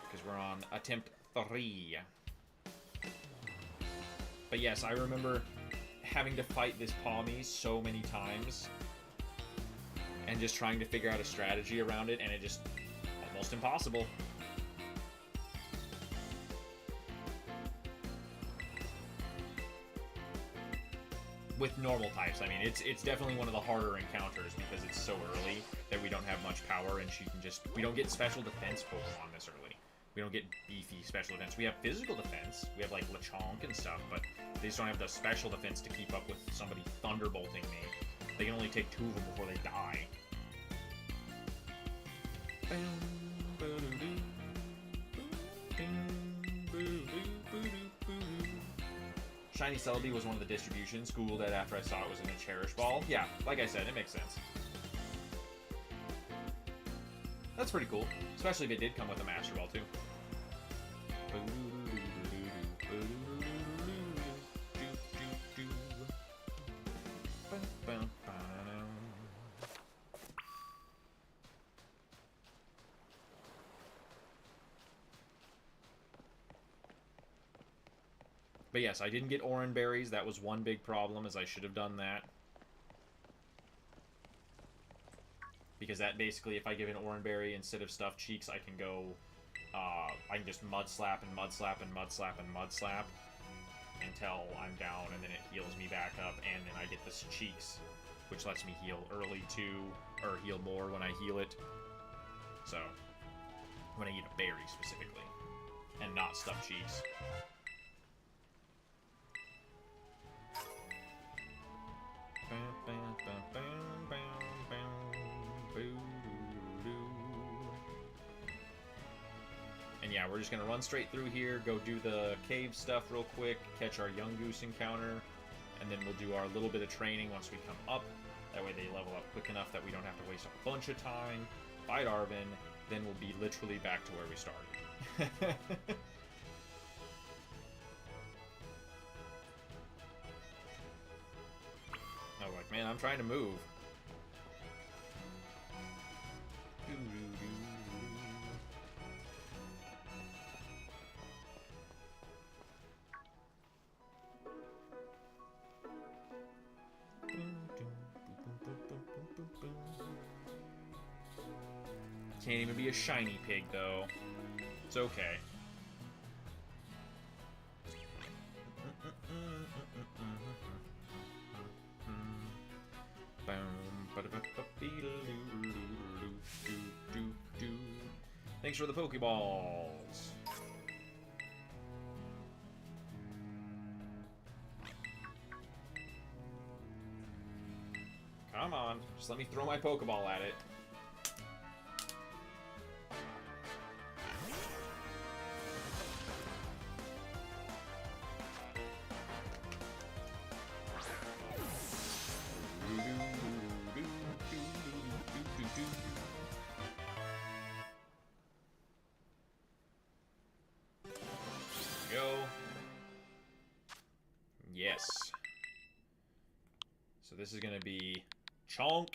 Because we're on attempt 3. But yes, I remember having to fight this Pawmi so many times. And just trying to figure out a strategy around it, and it just almost impossible. With normal types, I mean, it's definitely one of the harder encounters because it's so early that we don't have much power, and we don't get special defense Pokemon this early. We don't get beefy special defense. We have physical defense. We have, like, Lechonk and stuff, but they just don't have the special defense to keep up with somebody thunderbolting me. They can only take 2 of them before they die. Shiny Celebi was one of the distributions. Googled it after I saw it was in a Cherish Ball. Yeah, like I said, it makes sense. That's pretty cool. Especially if it did come with a Master Ball, too. But yes, I didn't get orange berries. That was one big problem, as I should have done that. Because that basically, if I give an orange berry instead of stuffed cheeks, I can go, I can just mud slap and mud slap and mud slap and mud slap until I'm down, and then it heals me back up, and then I get this cheeks, which lets me heal early too, or heal more when I heal it. So, when I eat a berry specifically, and not stuffed cheeks. And yeah, we're just gonna run straight through here, go do the cave stuff real quick, catch our young goose encounter, and then we'll do our little bit of training once we come up. That way they level up quick enough that we don't have to waste a bunch of time, fight Arvin, then we'll be literally back to where we started. I was like, man, I'm trying to move. Can't even be a shiny pig, though. It's okay. Thanks for the Pokeballs. Come on, just let me throw my Pokeball at it. Yes. So this is gonna be Chonk.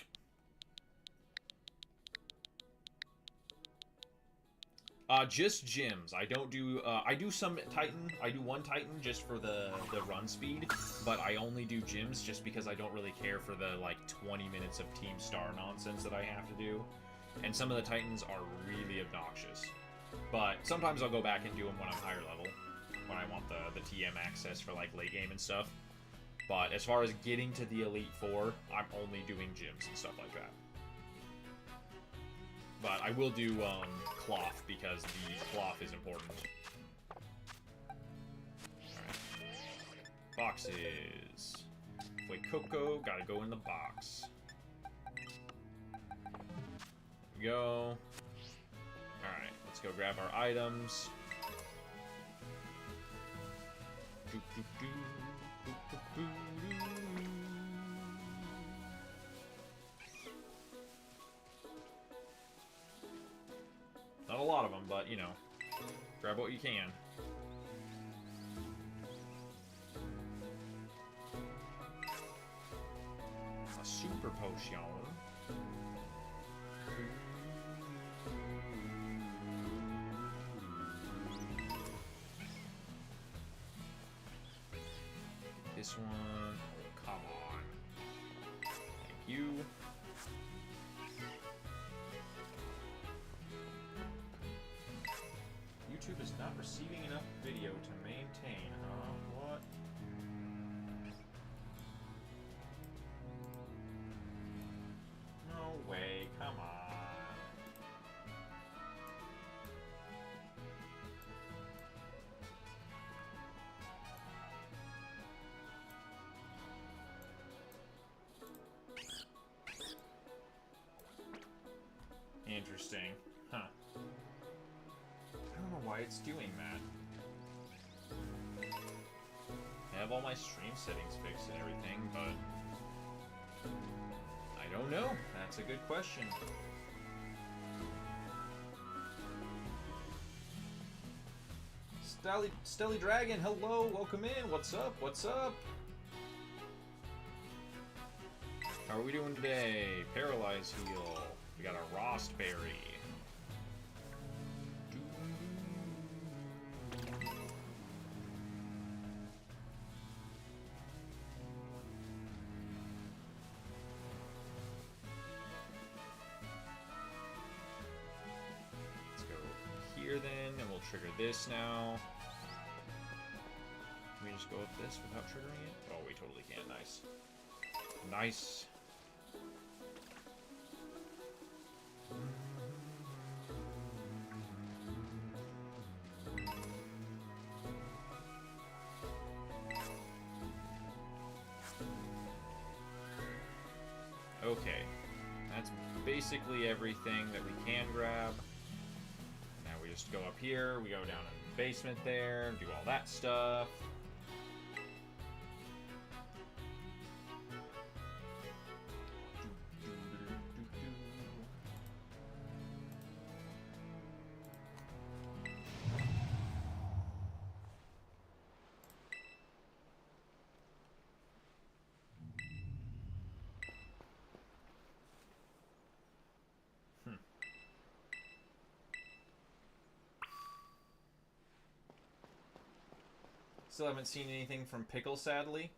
Just gyms. I don't do, I do some Titan. I do one Titan just for the run speed, but I only do gyms just because I don't really care for the, like, 20 minutes of Team Star nonsense that I have to do. And some of the Titans are really obnoxious. But sometimes I'll go back and do them when I'm higher level, when I want the TM access for, like, late game and stuff. But as far as getting to the Elite Four, I'm only doing gyms and stuff like that. But I will do cloth because the cloth is important. Alright. Boxes. Wait, Coco, gotta go in the box. There we go. Alright, let's go grab our items. Not a lot of them, but, you know, grab what you can. A super potion. This one, oh, come on. Thank you. YouTube is not receiving enough video to maintain, huh? What? No way, come on. Interesting. Huh. I don't know why it's doing that. I have all my stream settings fixed and everything, but I don't know. That's a good question. Stelly Dragon, hello, welcome in. What's up? What's up? How are we doing today? Paralyze heal. We got a Rost Berry. here then, and we'll trigger this now. Can we just go with this without triggering it? Oh, we totally can. Nice. Nice. Okay. That's basically everything that we can grab. Now we just go up here, we go down in the basement there, do all that stuff. Still haven't seen anything from Pickle, sadly.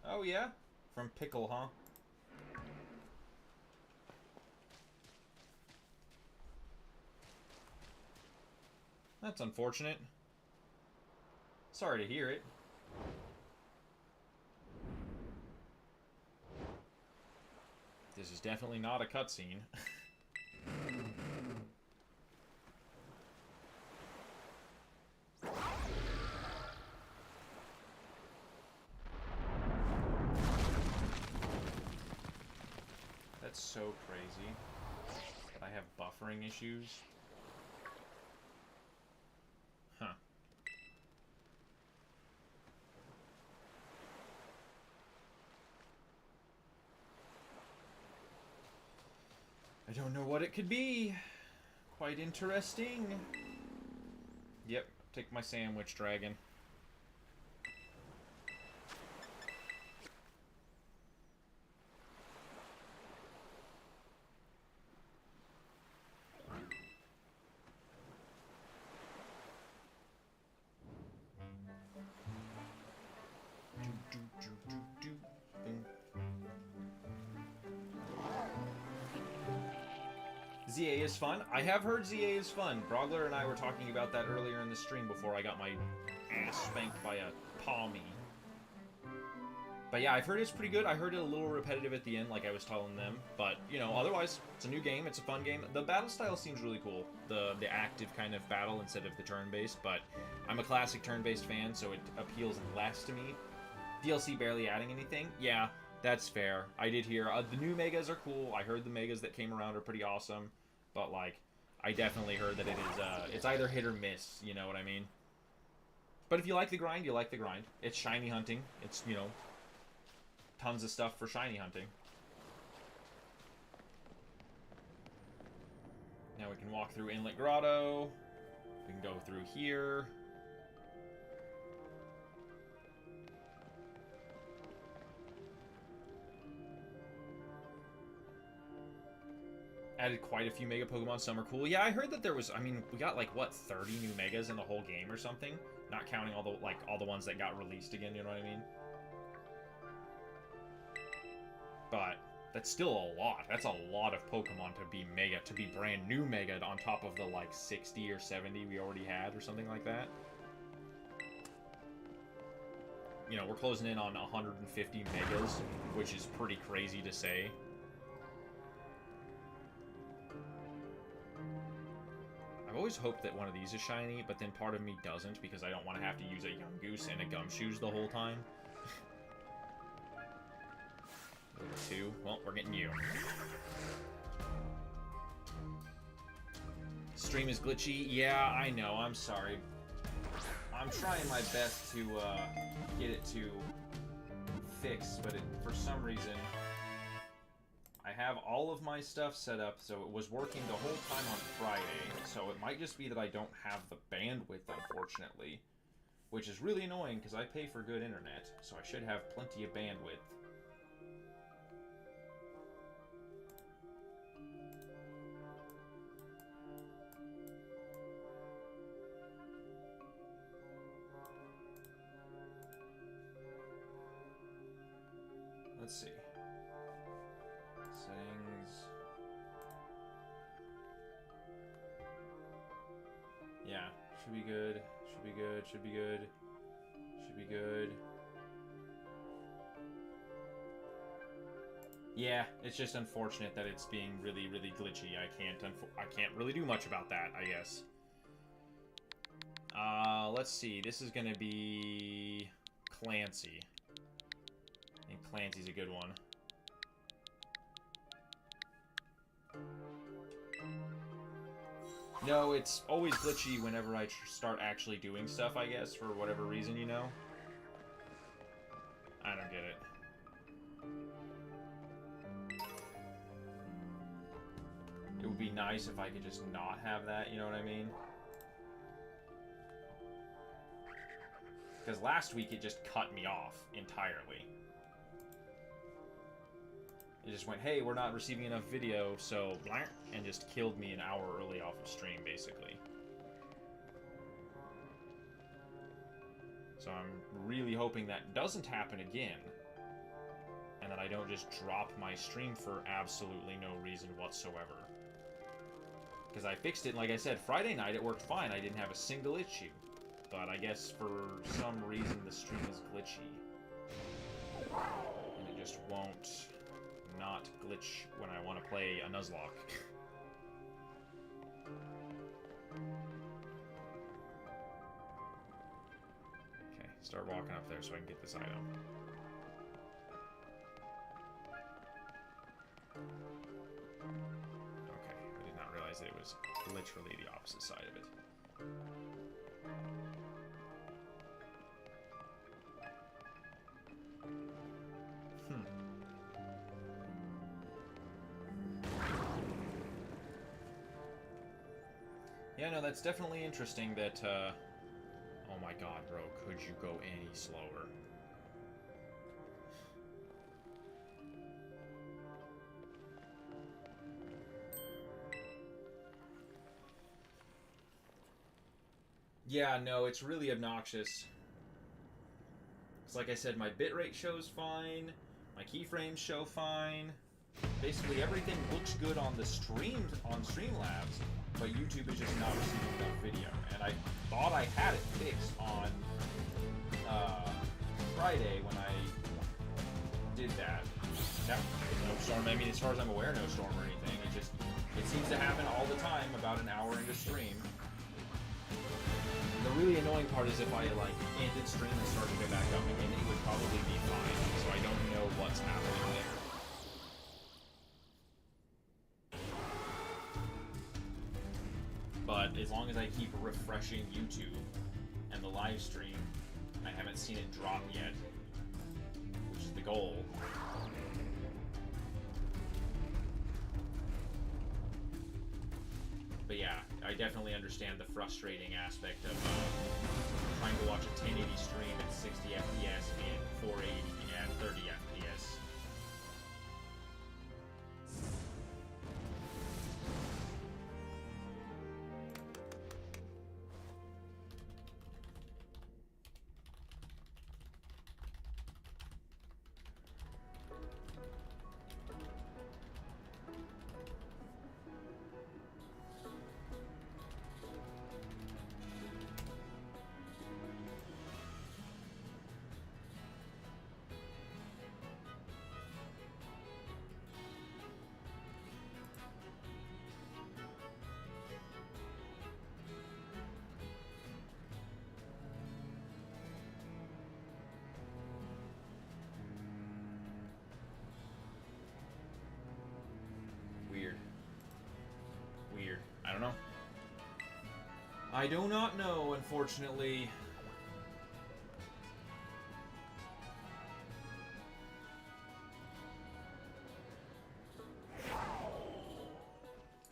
Oh, yeah? From Pickle, huh? That's unfortunate. Sorry to hear it. This is definitely not a cutscene. That's so crazy that I have buffering issues. Huh. I don't know what it could be. Quite interesting. Yep, take my sandwich, dragon. ZA is fun. I have heard ZA is fun. Brogler and I were talking about that earlier in the stream before I got my ass spanked by a palmy. But yeah, I've heard it's pretty good. I heard it a little repetitive at the end, like I was telling them. But, you know, otherwise, it's a new game. It's a fun game. The battle style seems really cool. The active kind of battle instead of the turn-based. But I'm a classic turn-based fan, so it appeals less to me. DLC barely adding anything. Yeah, that's fair. I did hear the new megas are cool. I heard the megas that came around are pretty awesome. But, like, I definitely heard that it is, it's either hit or miss, you know what I mean? But if you like the grind, you like the grind. It's shiny hunting. It's, you know, tons of stuff for shiny hunting. Now we can walk through Inlet Grotto. We can go through here. Added quite a few Mega Pokemon. Some are cool. Yeah, I heard that there was, I mean, we got like, what, 30 new Megas in the whole game or something? Not counting all the, like, all the ones that got released again, you know what I mean? But that's still a lot. That's a lot of Pokemon to be Mega, to be brand new Mega on top of the, like, 60 or 70 we already had or something like that. You know, we're closing in on 150 Megas, which is pretty crazy to say. I've always hoped that one of these is shiny, but then part of me doesn't because I don't want to have to use a Yungoos and a Gumshoos the whole time. Level 2. Well, we're getting you. Stream is glitchy. Yeah, I know. I'm sorry. I'm trying my best to get it to fix, but for some reason, I have all of my stuff set up, so it was working the whole time on Friday. So it might just be that I don't have the bandwidth, unfortunately, which is really annoying because I pay for good internet, so I should have plenty of bandwidth. Let's see. Settings. Should be good. Should be good. Should be good. Should be good. Yeah, it's just unfortunate that it's being really, really glitchy. I can't really do much about that, I guess. Let's see. This is gonna be Clancy. I think Clancy's a good one. No, it's always glitchy whenever I start actually doing stuff, I guess, for whatever reason, you know? I don't get it. It would be nice if I could just not have that, you know what I mean? Because last week it just cut me off entirely. It just went, hey, we're not receiving enough video, so blah, and just killed me an hour early off of stream, basically. So I'm really hoping that doesn't happen again, and that I don't just drop my stream for absolutely no reason whatsoever. Because I fixed it, like I said, Friday night it worked fine. I didn't have a single issue. But I guess for some reason the stream is glitchy. And it just won't not glitch when I want to play a Nuzlocke. Okay, start walking up there so I can get this item. Okay, I did not realize that it was literally the opposite side of it. Yeah, no, that's definitely interesting that, oh my god, bro, could you go any slower? Yeah, no, it's really obnoxious. It's like I said, my bitrate shows fine, my keyframes show fine. Basically, everything looks good on the streams, on Streamlabs, but YouTube is just not receiving enough video. And I thought I had it fixed on Friday when I did that. No storm, I mean, as far as I'm aware, no storm or anything. It seems to happen all the time about an hour into stream. The really annoying part is if I, like, ended stream and started to go back up again, it would probably be fine. So I don't know what's happening there. But as long as I keep refreshing YouTube and the live stream, I haven't seen it drop yet, which is the goal. But yeah, I definitely understand the frustrating aspect of trying to watch a 1080 stream at 60 FPS and 480 at 30 FPS. Weird. I don't know. I do not know, unfortunately.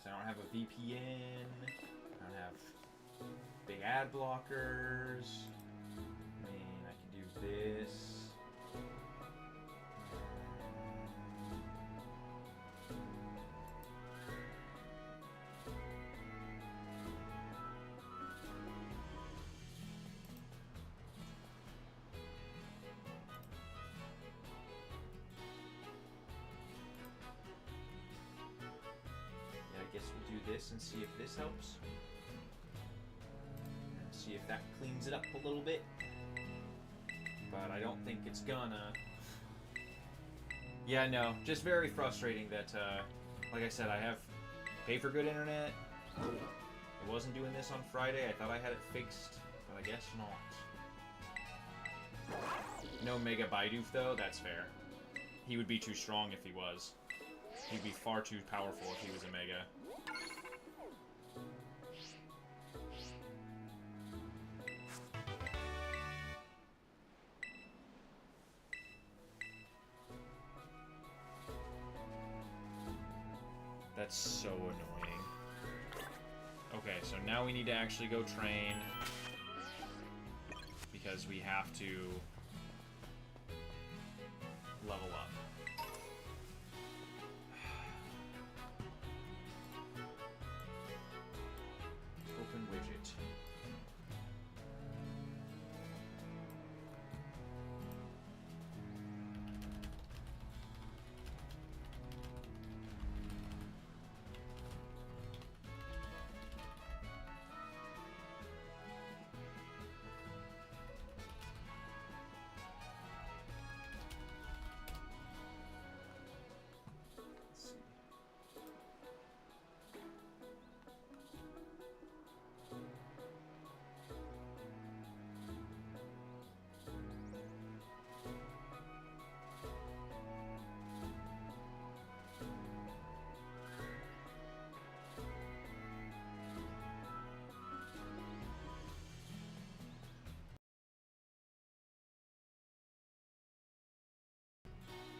So I don't have a VPN. I don't have big ad blockers. I mean, I can do this. I guess we'll do this and see if this helps. See if that cleans it up a little bit. But I don't think it's gonna. Yeah, no, just very frustrating that, like I said, I have pay for good internet. I wasn't doing this on Friday. I thought I had it fixed, but I guess not. No Mega Bidoof, though. That's fair. He would be too strong if he was. He'd be far too powerful if he was a Mega. That's so annoying. Okay, so now we need to actually go train. Because we have to level up. Open widget.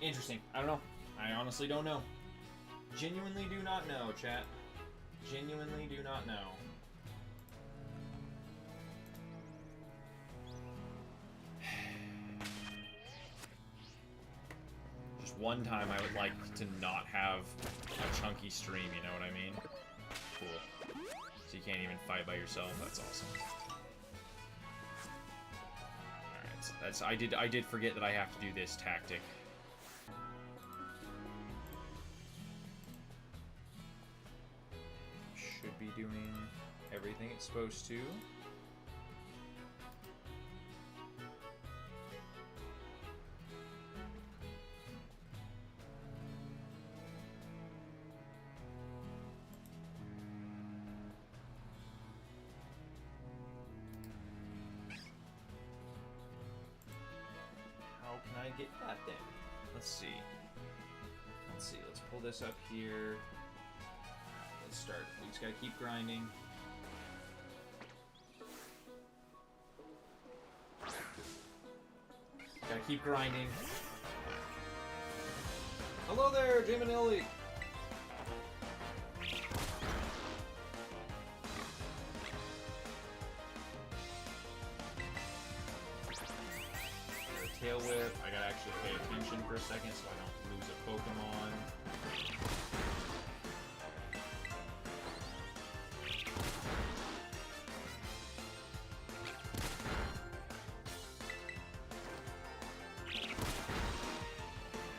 Interesting. I don't know. I honestly don't know. Genuinely do not know, chat. Genuinely do not know. Just one time I would like to not have a chunky stream, you know what I mean? Cool. So you can't even fight by yourself. That's awesome. Alright, I did forget that I have to do this tactic. Should be doing everything it's supposed to. How can I get that then? Let's see. Let's pull this up here. Let's start. We just gotta keep grinding. Gotta keep grinding. Hello there, Jaminelli! Tail whip. I gotta actually pay attention for a second so I don't lose a Pokemon.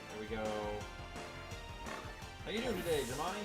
There we go. How you doing today, Jamani?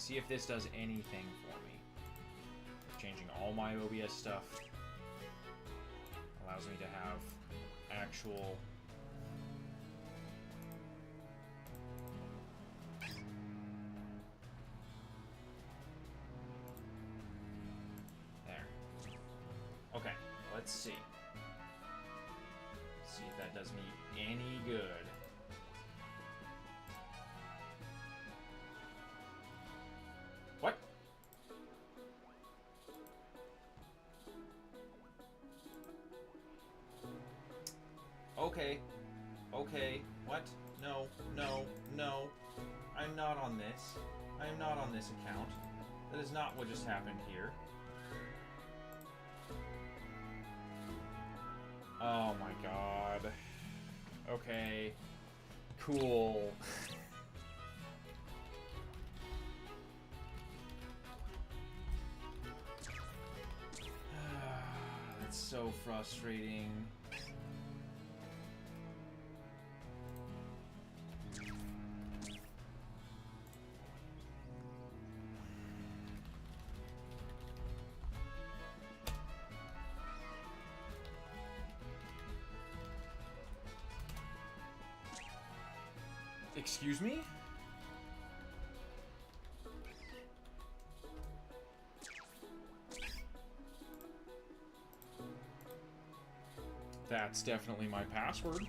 see if this does anything for me. Changing all my OBS stuff allows me to have actual... There. Okay, let's see. See if that does me any good. What? Okay. Okay. What? No. No. No. I'm not on this. I am not on this account. That is not what just happened here. Oh my god. Okay. Cool. That's so frustrating. Excuse me? That's definitely my password.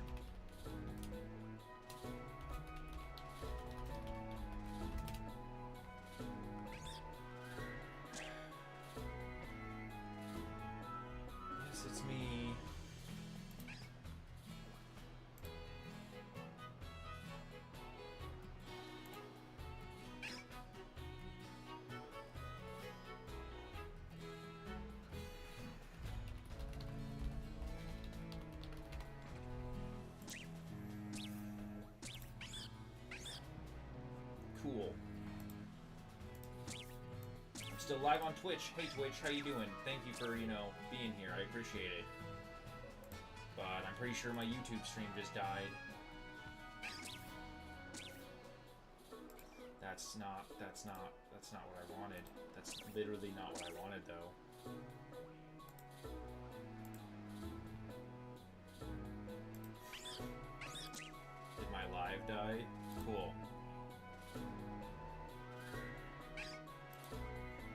Yes, it's me. Cool. I'm still live on Twitch. Hey Twitch, how you doing? Thank you for, you know, being here. I appreciate it. But I'm pretty sure my YouTube stream just died. That's not what I wanted. That's literally not what I wanted, though. Did my live die? Cool.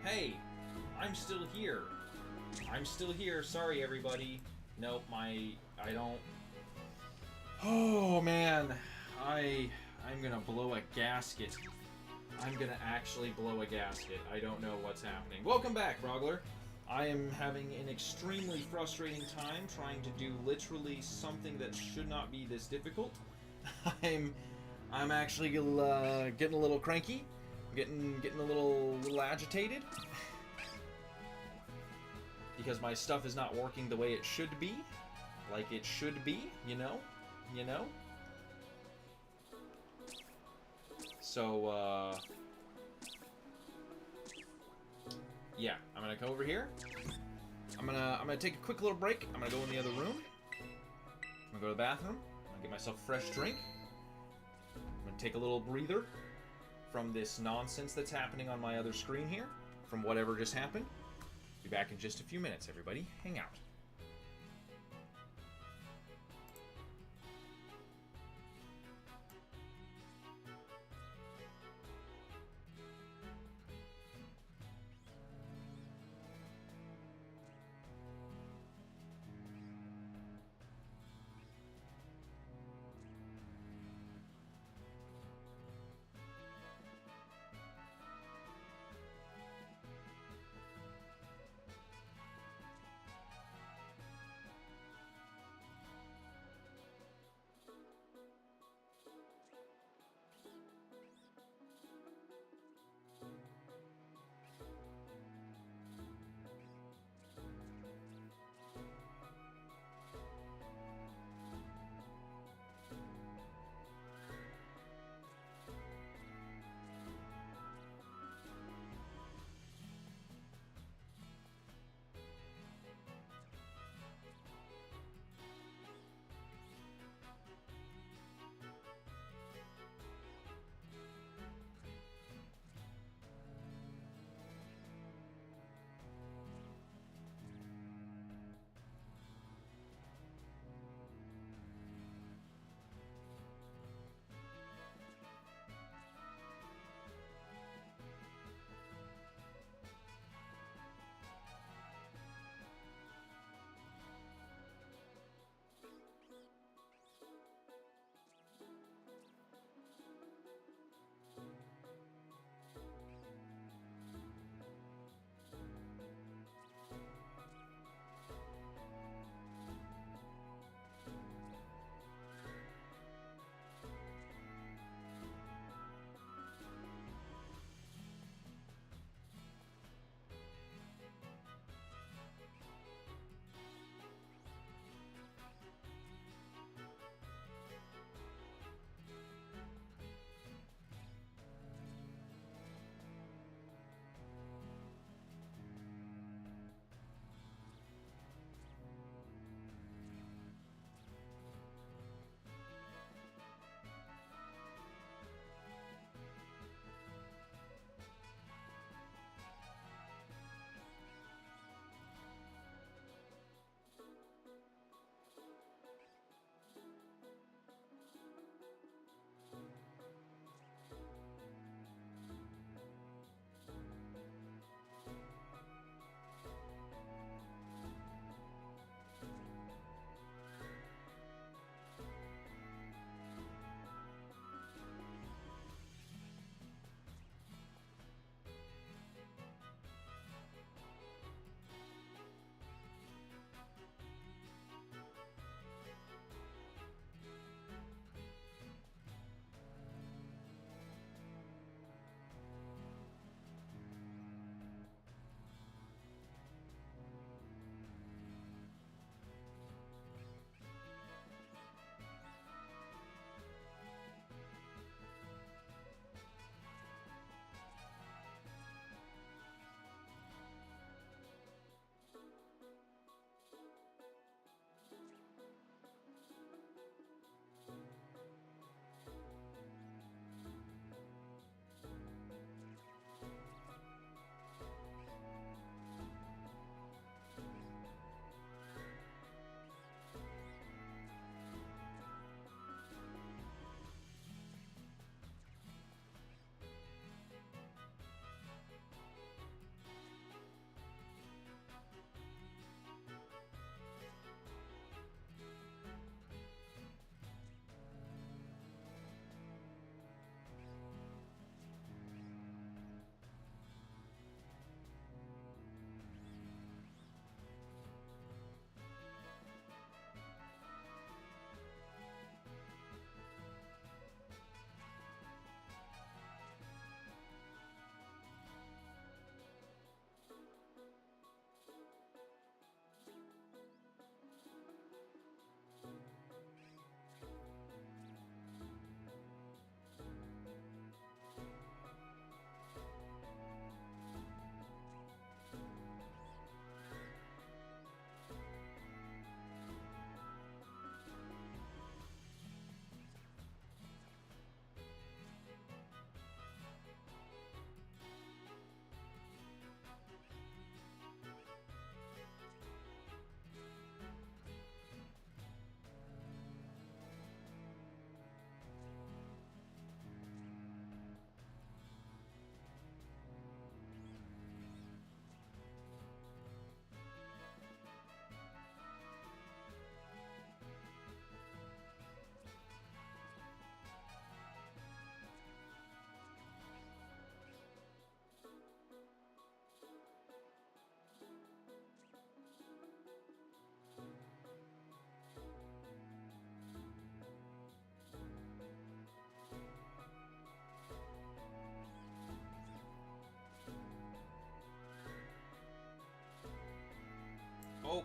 Hey, I'm still here. I'm still here. Sorry, everybody. Nope, I don't... Oh, man. I'm gonna blow a gasket. I'm gonna actually blow a gasket. I don't know what's happening. Welcome back, Frogler. I am having an extremely frustrating time trying to do literally something that should not be this difficult. I'm actually getting a little cranky. Getting a little agitated because my stuff is not working the way it should be, like it should be, you know. So yeah, I'm gonna go over here. I'm gonna take a quick little break. I'm gonna go in the other room. I'm gonna go to the bathroom. I'm gonna get myself a fresh drink. I'm gonna take a little breather from this nonsense that's happening on my other screen here, from whatever just happened. Be back in just a few minutes, everybody. Hang out.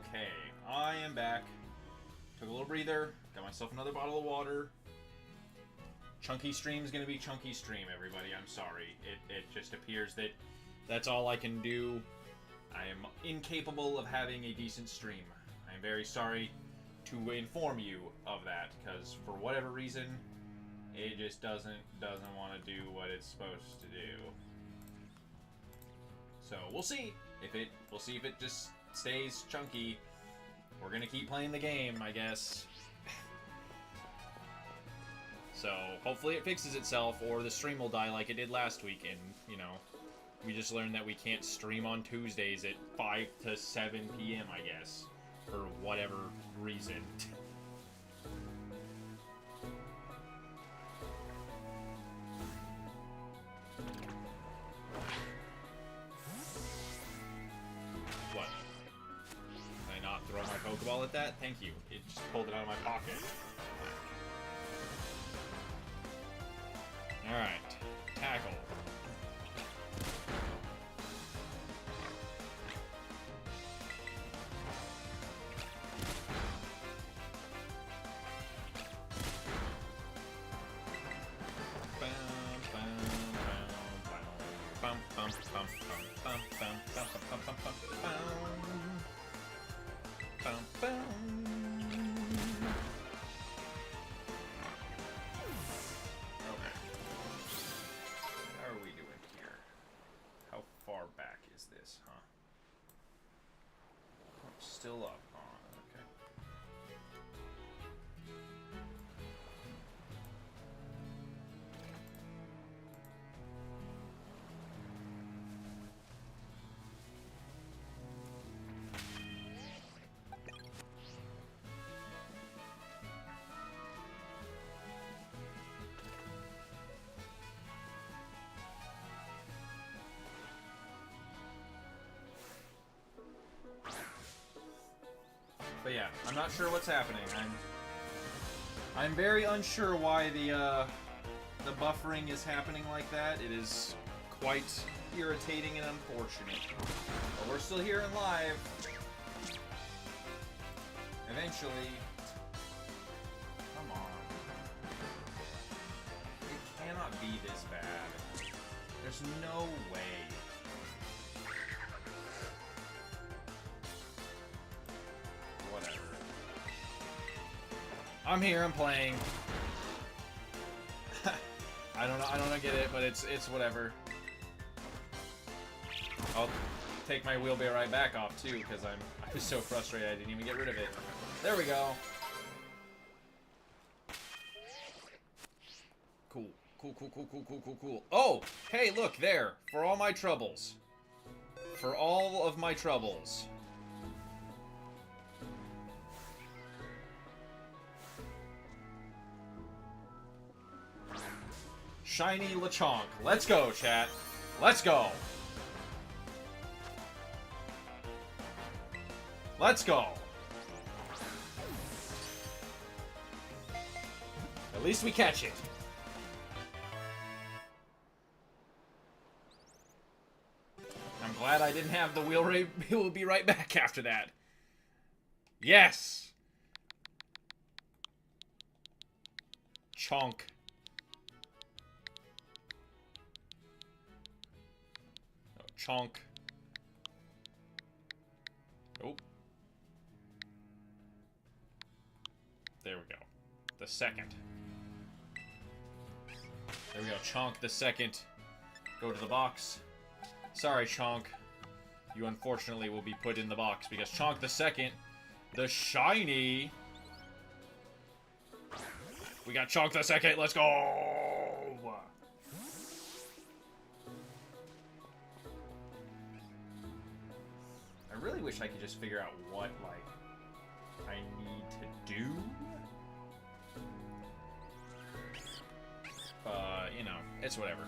Okay, I am back. Took a little breather, got myself another bottle of water. Chunky stream's gonna be chunky stream, everybody. I'm sorry. It just appears that that's all I can do. I am incapable of having a decent stream. I am very sorry to inform you of that, because for whatever reason, it just doesn't want to do what it's supposed to do. So we'll see if it just stays chunky. We're gonna keep playing the game, I guess. So hopefully it fixes itself, or the stream will die like it did last week, and you know, we just learned that we can't stream on Tuesdays at 5 to 7 p.m. I guess, for whatever reason. What? Did I not throw my Pokeball at that? Thank you. It just pulled it out of my pocket. Alright. Tackle. Still up. Oh, okay. But yeah, I'm not sure what's happening. I'm very unsure why the buffering is happening like that. It is quite irritating and unfortunate. But we're still here and live. Eventually. Come on. It cannot be this bad. There's no way. I'm here, I'm playing. I don't get it, but it's whatever. I'll take my wheelbarrow right back off too, because I was so frustrated I didn't even get rid of it. There we go. Cool. Cool. Oh! Hey, look, there! For all my troubles. For all of my troubles. Shiny Lechonk. Let's go, chat. Let's go. Let's go. At least we catch it. I'm glad I didn't have the wheel ray. We'll be right back after that. Yes. Chonk. Chonk. Oh. There we go. The second. There we go. Chonk the second. Go to the box. Sorry, Chonk. You unfortunately will be put in the box because Chonk the second, the shiny. We got Chonk the second. Let's go. I really wish I could just figure out what, like, I need to do. You know, it's whatever.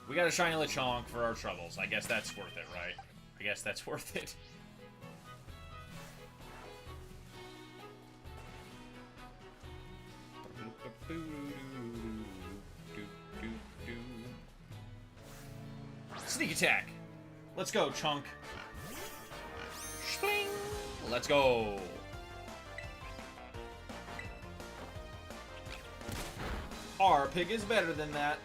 We got a shiny Lechonk for our troubles. I guess that's worth it, right? I guess that's worth it. Sneak attack! Let's go, Chunk. Let's go. Our pig is better than that.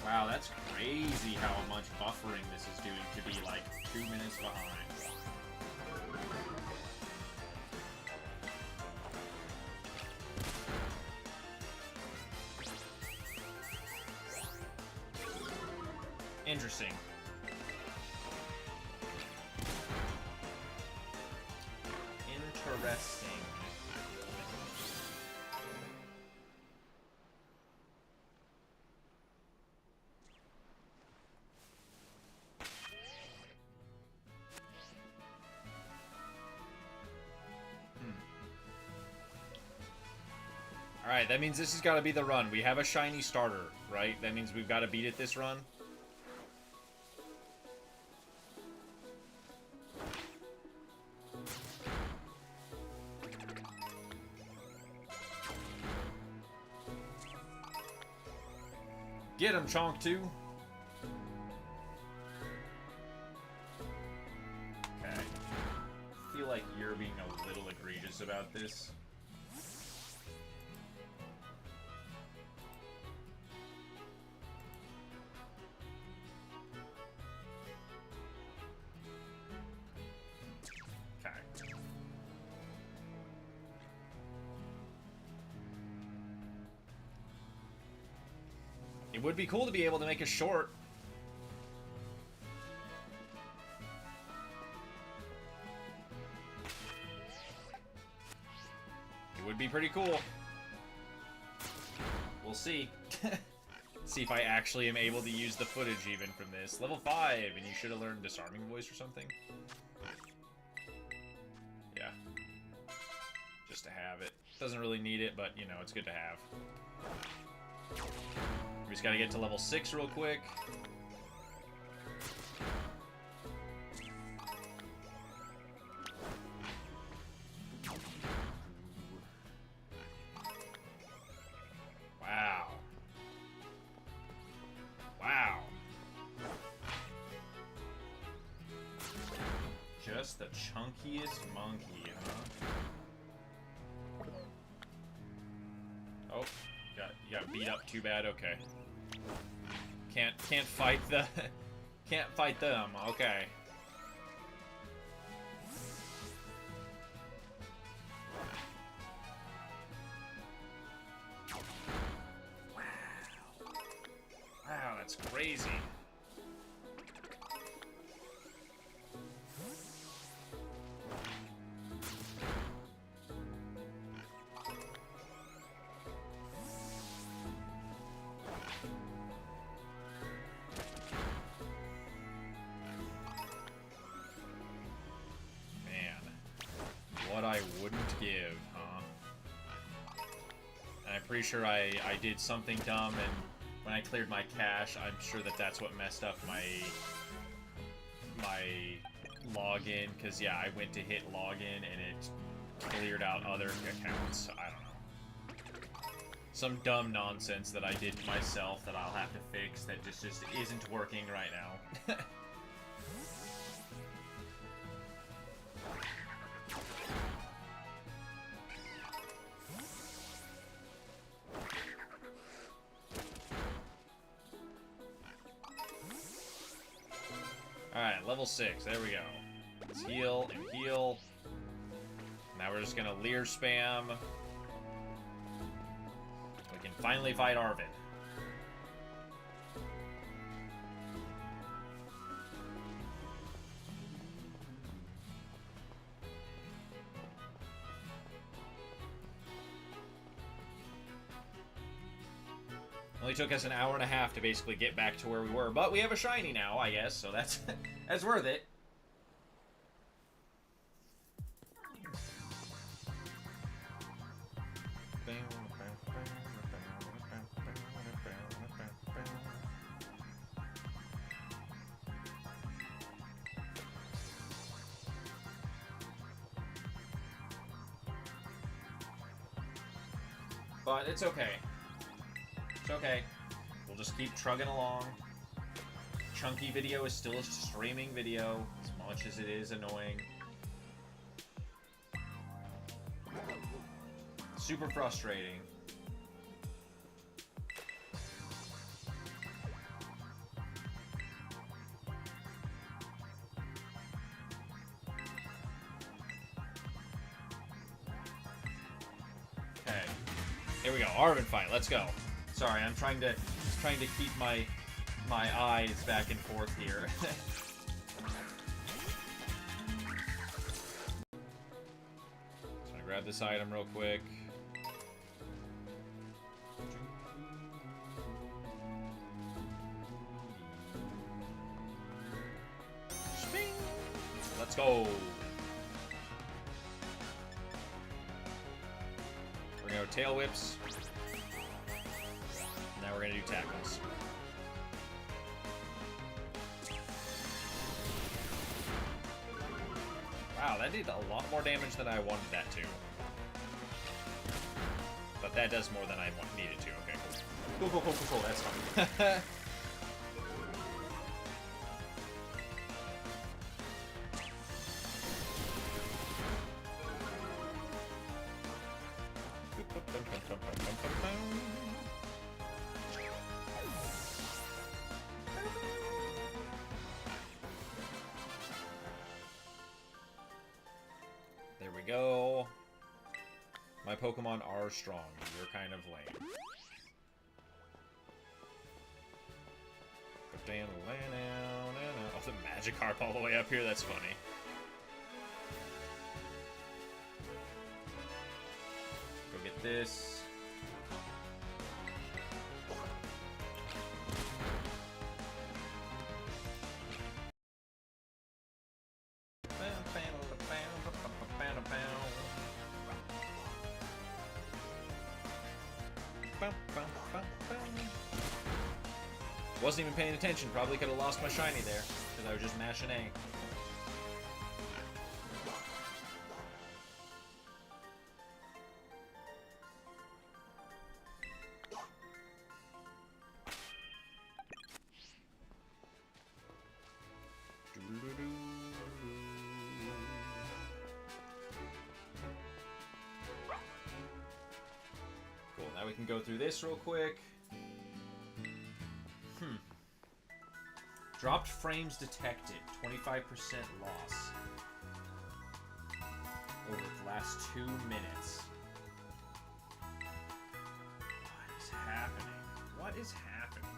Wow, that's crazy how much buffering this is doing to be like 2 minutes behind. Interesting. Interesting. Alright, that means this has got to be the run. We have a shiny starter, right? That means we've got to beat it this run. Get him, Chonk 2. Okay. I feel like you're being a little egregious about this. Okay. It would be cool to be able to make a short. It would be pretty cool. We'll see. See if I actually am able to use the footage even from this. Level 5, and you should have learned disarming voice or something. Yeah. Just to have it. Doesn't really need it, but, you know, it's good to have. We just gotta get to level 6 real quick. Wow. Wow. Just the chunkiest monkey, huh? Oh. You got beat up too bad. Okay. Can't fight the can't fight them. Okay. Wow. Wow, that's crazy. What I wouldn't give, huh? And I'm pretty sure I did something dumb, and when I cleared my cache, I'm sure that that's what messed up my login, because yeah, I went to hit login and it cleared out other accounts. I don't know. Some dumb nonsense that I did myself that I'll have to fix that just isn't working right now. Alright, level 6. There we go. Let's heal and heal. Now we're just gonna Leer spam. We can finally fight Arvid. Only took us an hour and a half to basically get back to where we were, but we have a shiny now, I guess, so that's that's worth it. But it's okay. It's okay. We'll just keep trugging along. Chunky video is still a streaming video. It's much as it is annoying. Super frustrating. Okay. Here we go. Arvin fight. Let's go. Sorry, I'm trying to keep my eyes back and forth here. So I grab this item real quick. Let's go. We're gonna go tail whips. Now we're gonna do tackles. Wow, that did a lot more damage than I wanted that to. But that does more than I needed to. Okay, cool. Cool. That's fine. There we go. My Pokemon are strong. You're kind of lame. Oh, the Magikarp all the way up here? That's funny. Go get this. Wasn't even paying attention. Probably could have lost my shiny there because I was just mashing A. Cool. Now we can go through this real quick. Dropped frames detected. 25% loss. Over the last 2 minutes. What is happening? What is happening?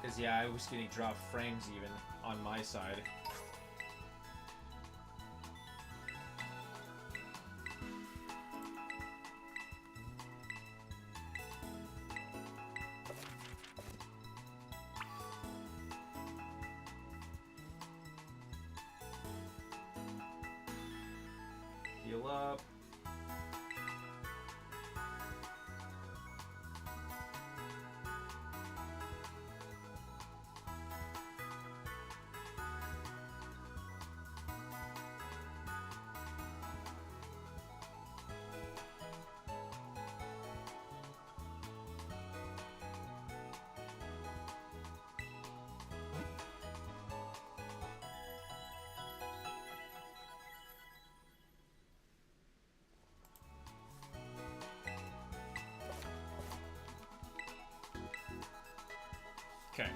Because, yeah, I was getting dropped frames even on my side. Heal up. Okay,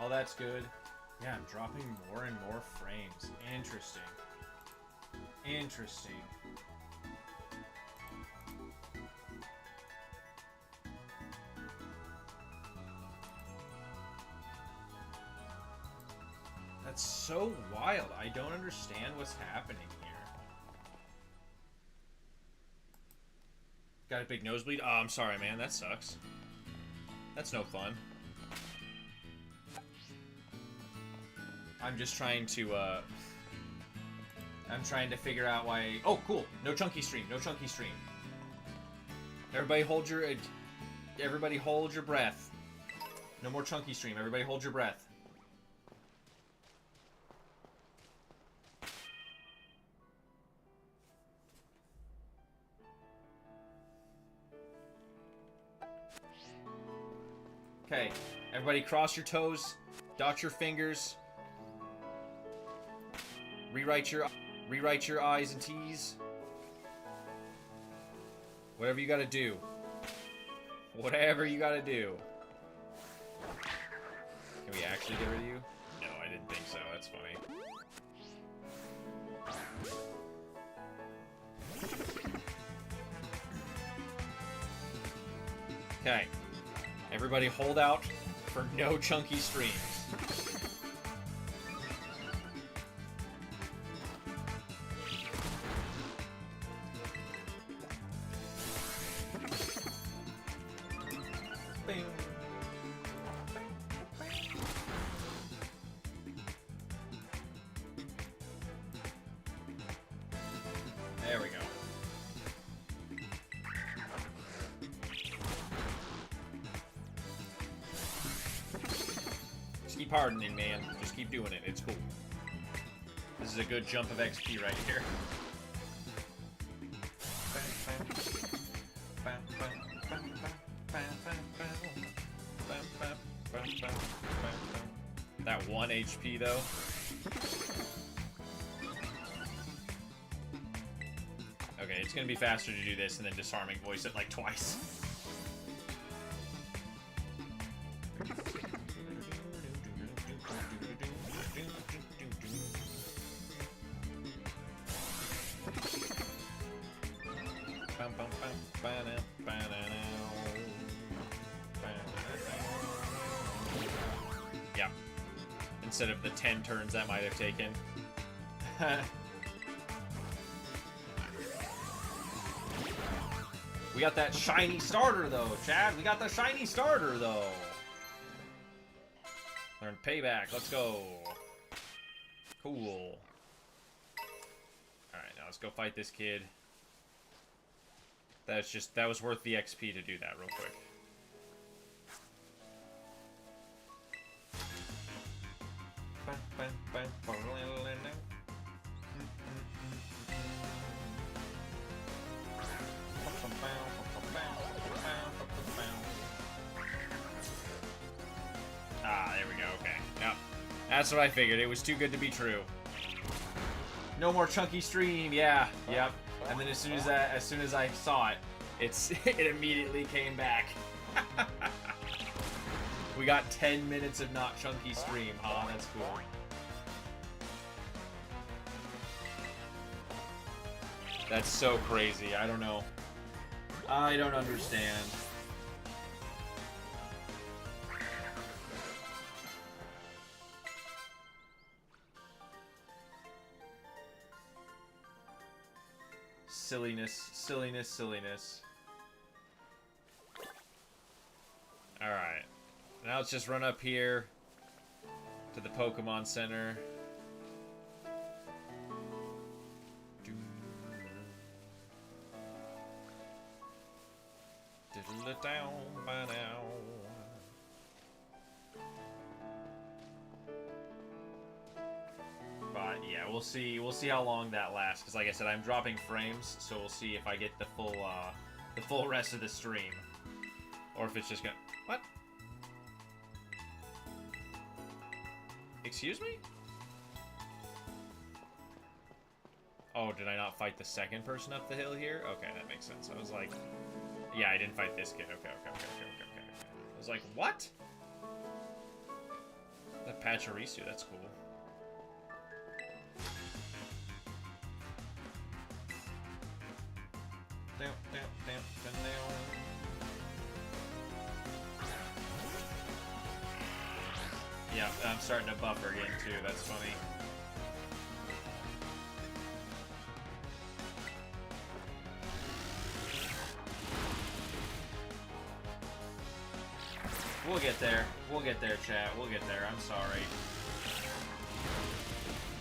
all that's good. Yeah, I'm dropping more and more frames. Interesting. Interesting. That's so wild. I don't understand what's happening here. Got a big nosebleed? Oh, I'm sorry, man. That sucks. That's no fun. I'm just trying to, I'm trying to figure out why... Oh, cool. No chunky stream. No chunky stream. Everybody hold your... Everybody hold your breath. No more chunky stream. Everybody hold your breath. Okay. Everybody cross your toes. Dot your fingers. Rewrite your I's and T's. Whatever you gotta do. Whatever you gotta do. Can we actually get rid of you? No, I didn't think so. That's funny. Okay. Everybody hold out for no chunky streams. Bing. There we go. Just keep hardening, man. Just keep doing it. It's cool. This is a good jump of XP right here. That 1 HP though. Okay, it's gonna be faster to do this and then disarming voice it like twice. Yeah. Instead of the 10 turns that might have taken. We got that shiny starter though, Chad. We got the shiny starter though. Learn payback. Let's go. Cool. Alright, now let's go fight this kid. That was worth the XP to do that real quick. Ah, there we go, okay. Yep. That's what I figured. It was too good to be true. No more chunky stream, yeah, yep. And then as soon as I saw it, it immediately came back. We got 10 minutes of not chunky stream, huh? That's cool. That's so crazy. I don't know. I don't understand. Silliness, silliness, silliness. Alright. Now let's just run up here to the Pokemon Center. Diddle it down by now. But yeah, we'll see how long that lasts. Because like I said, I'm dropping frames, so we'll see if I get the full rest of the stream, or if it's just gonna. What? Excuse me? Oh, did I not fight the second person up the hill here? Okay, that makes sense. I was like, yeah, I didn't fight this kid. Okay. I was like, what? That Pachirisu, that's cool. Yeah, I'm starting to buffer again too, that's funny. We'll get there. We'll get there, chat. We'll get there. I'm sorry.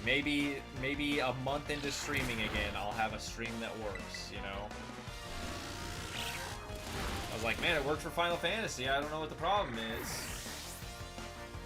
Maybe a month into streaming again, I'll have a stream that works, you know? I was like, man, it worked for Final Fantasy. I don't know what the problem is.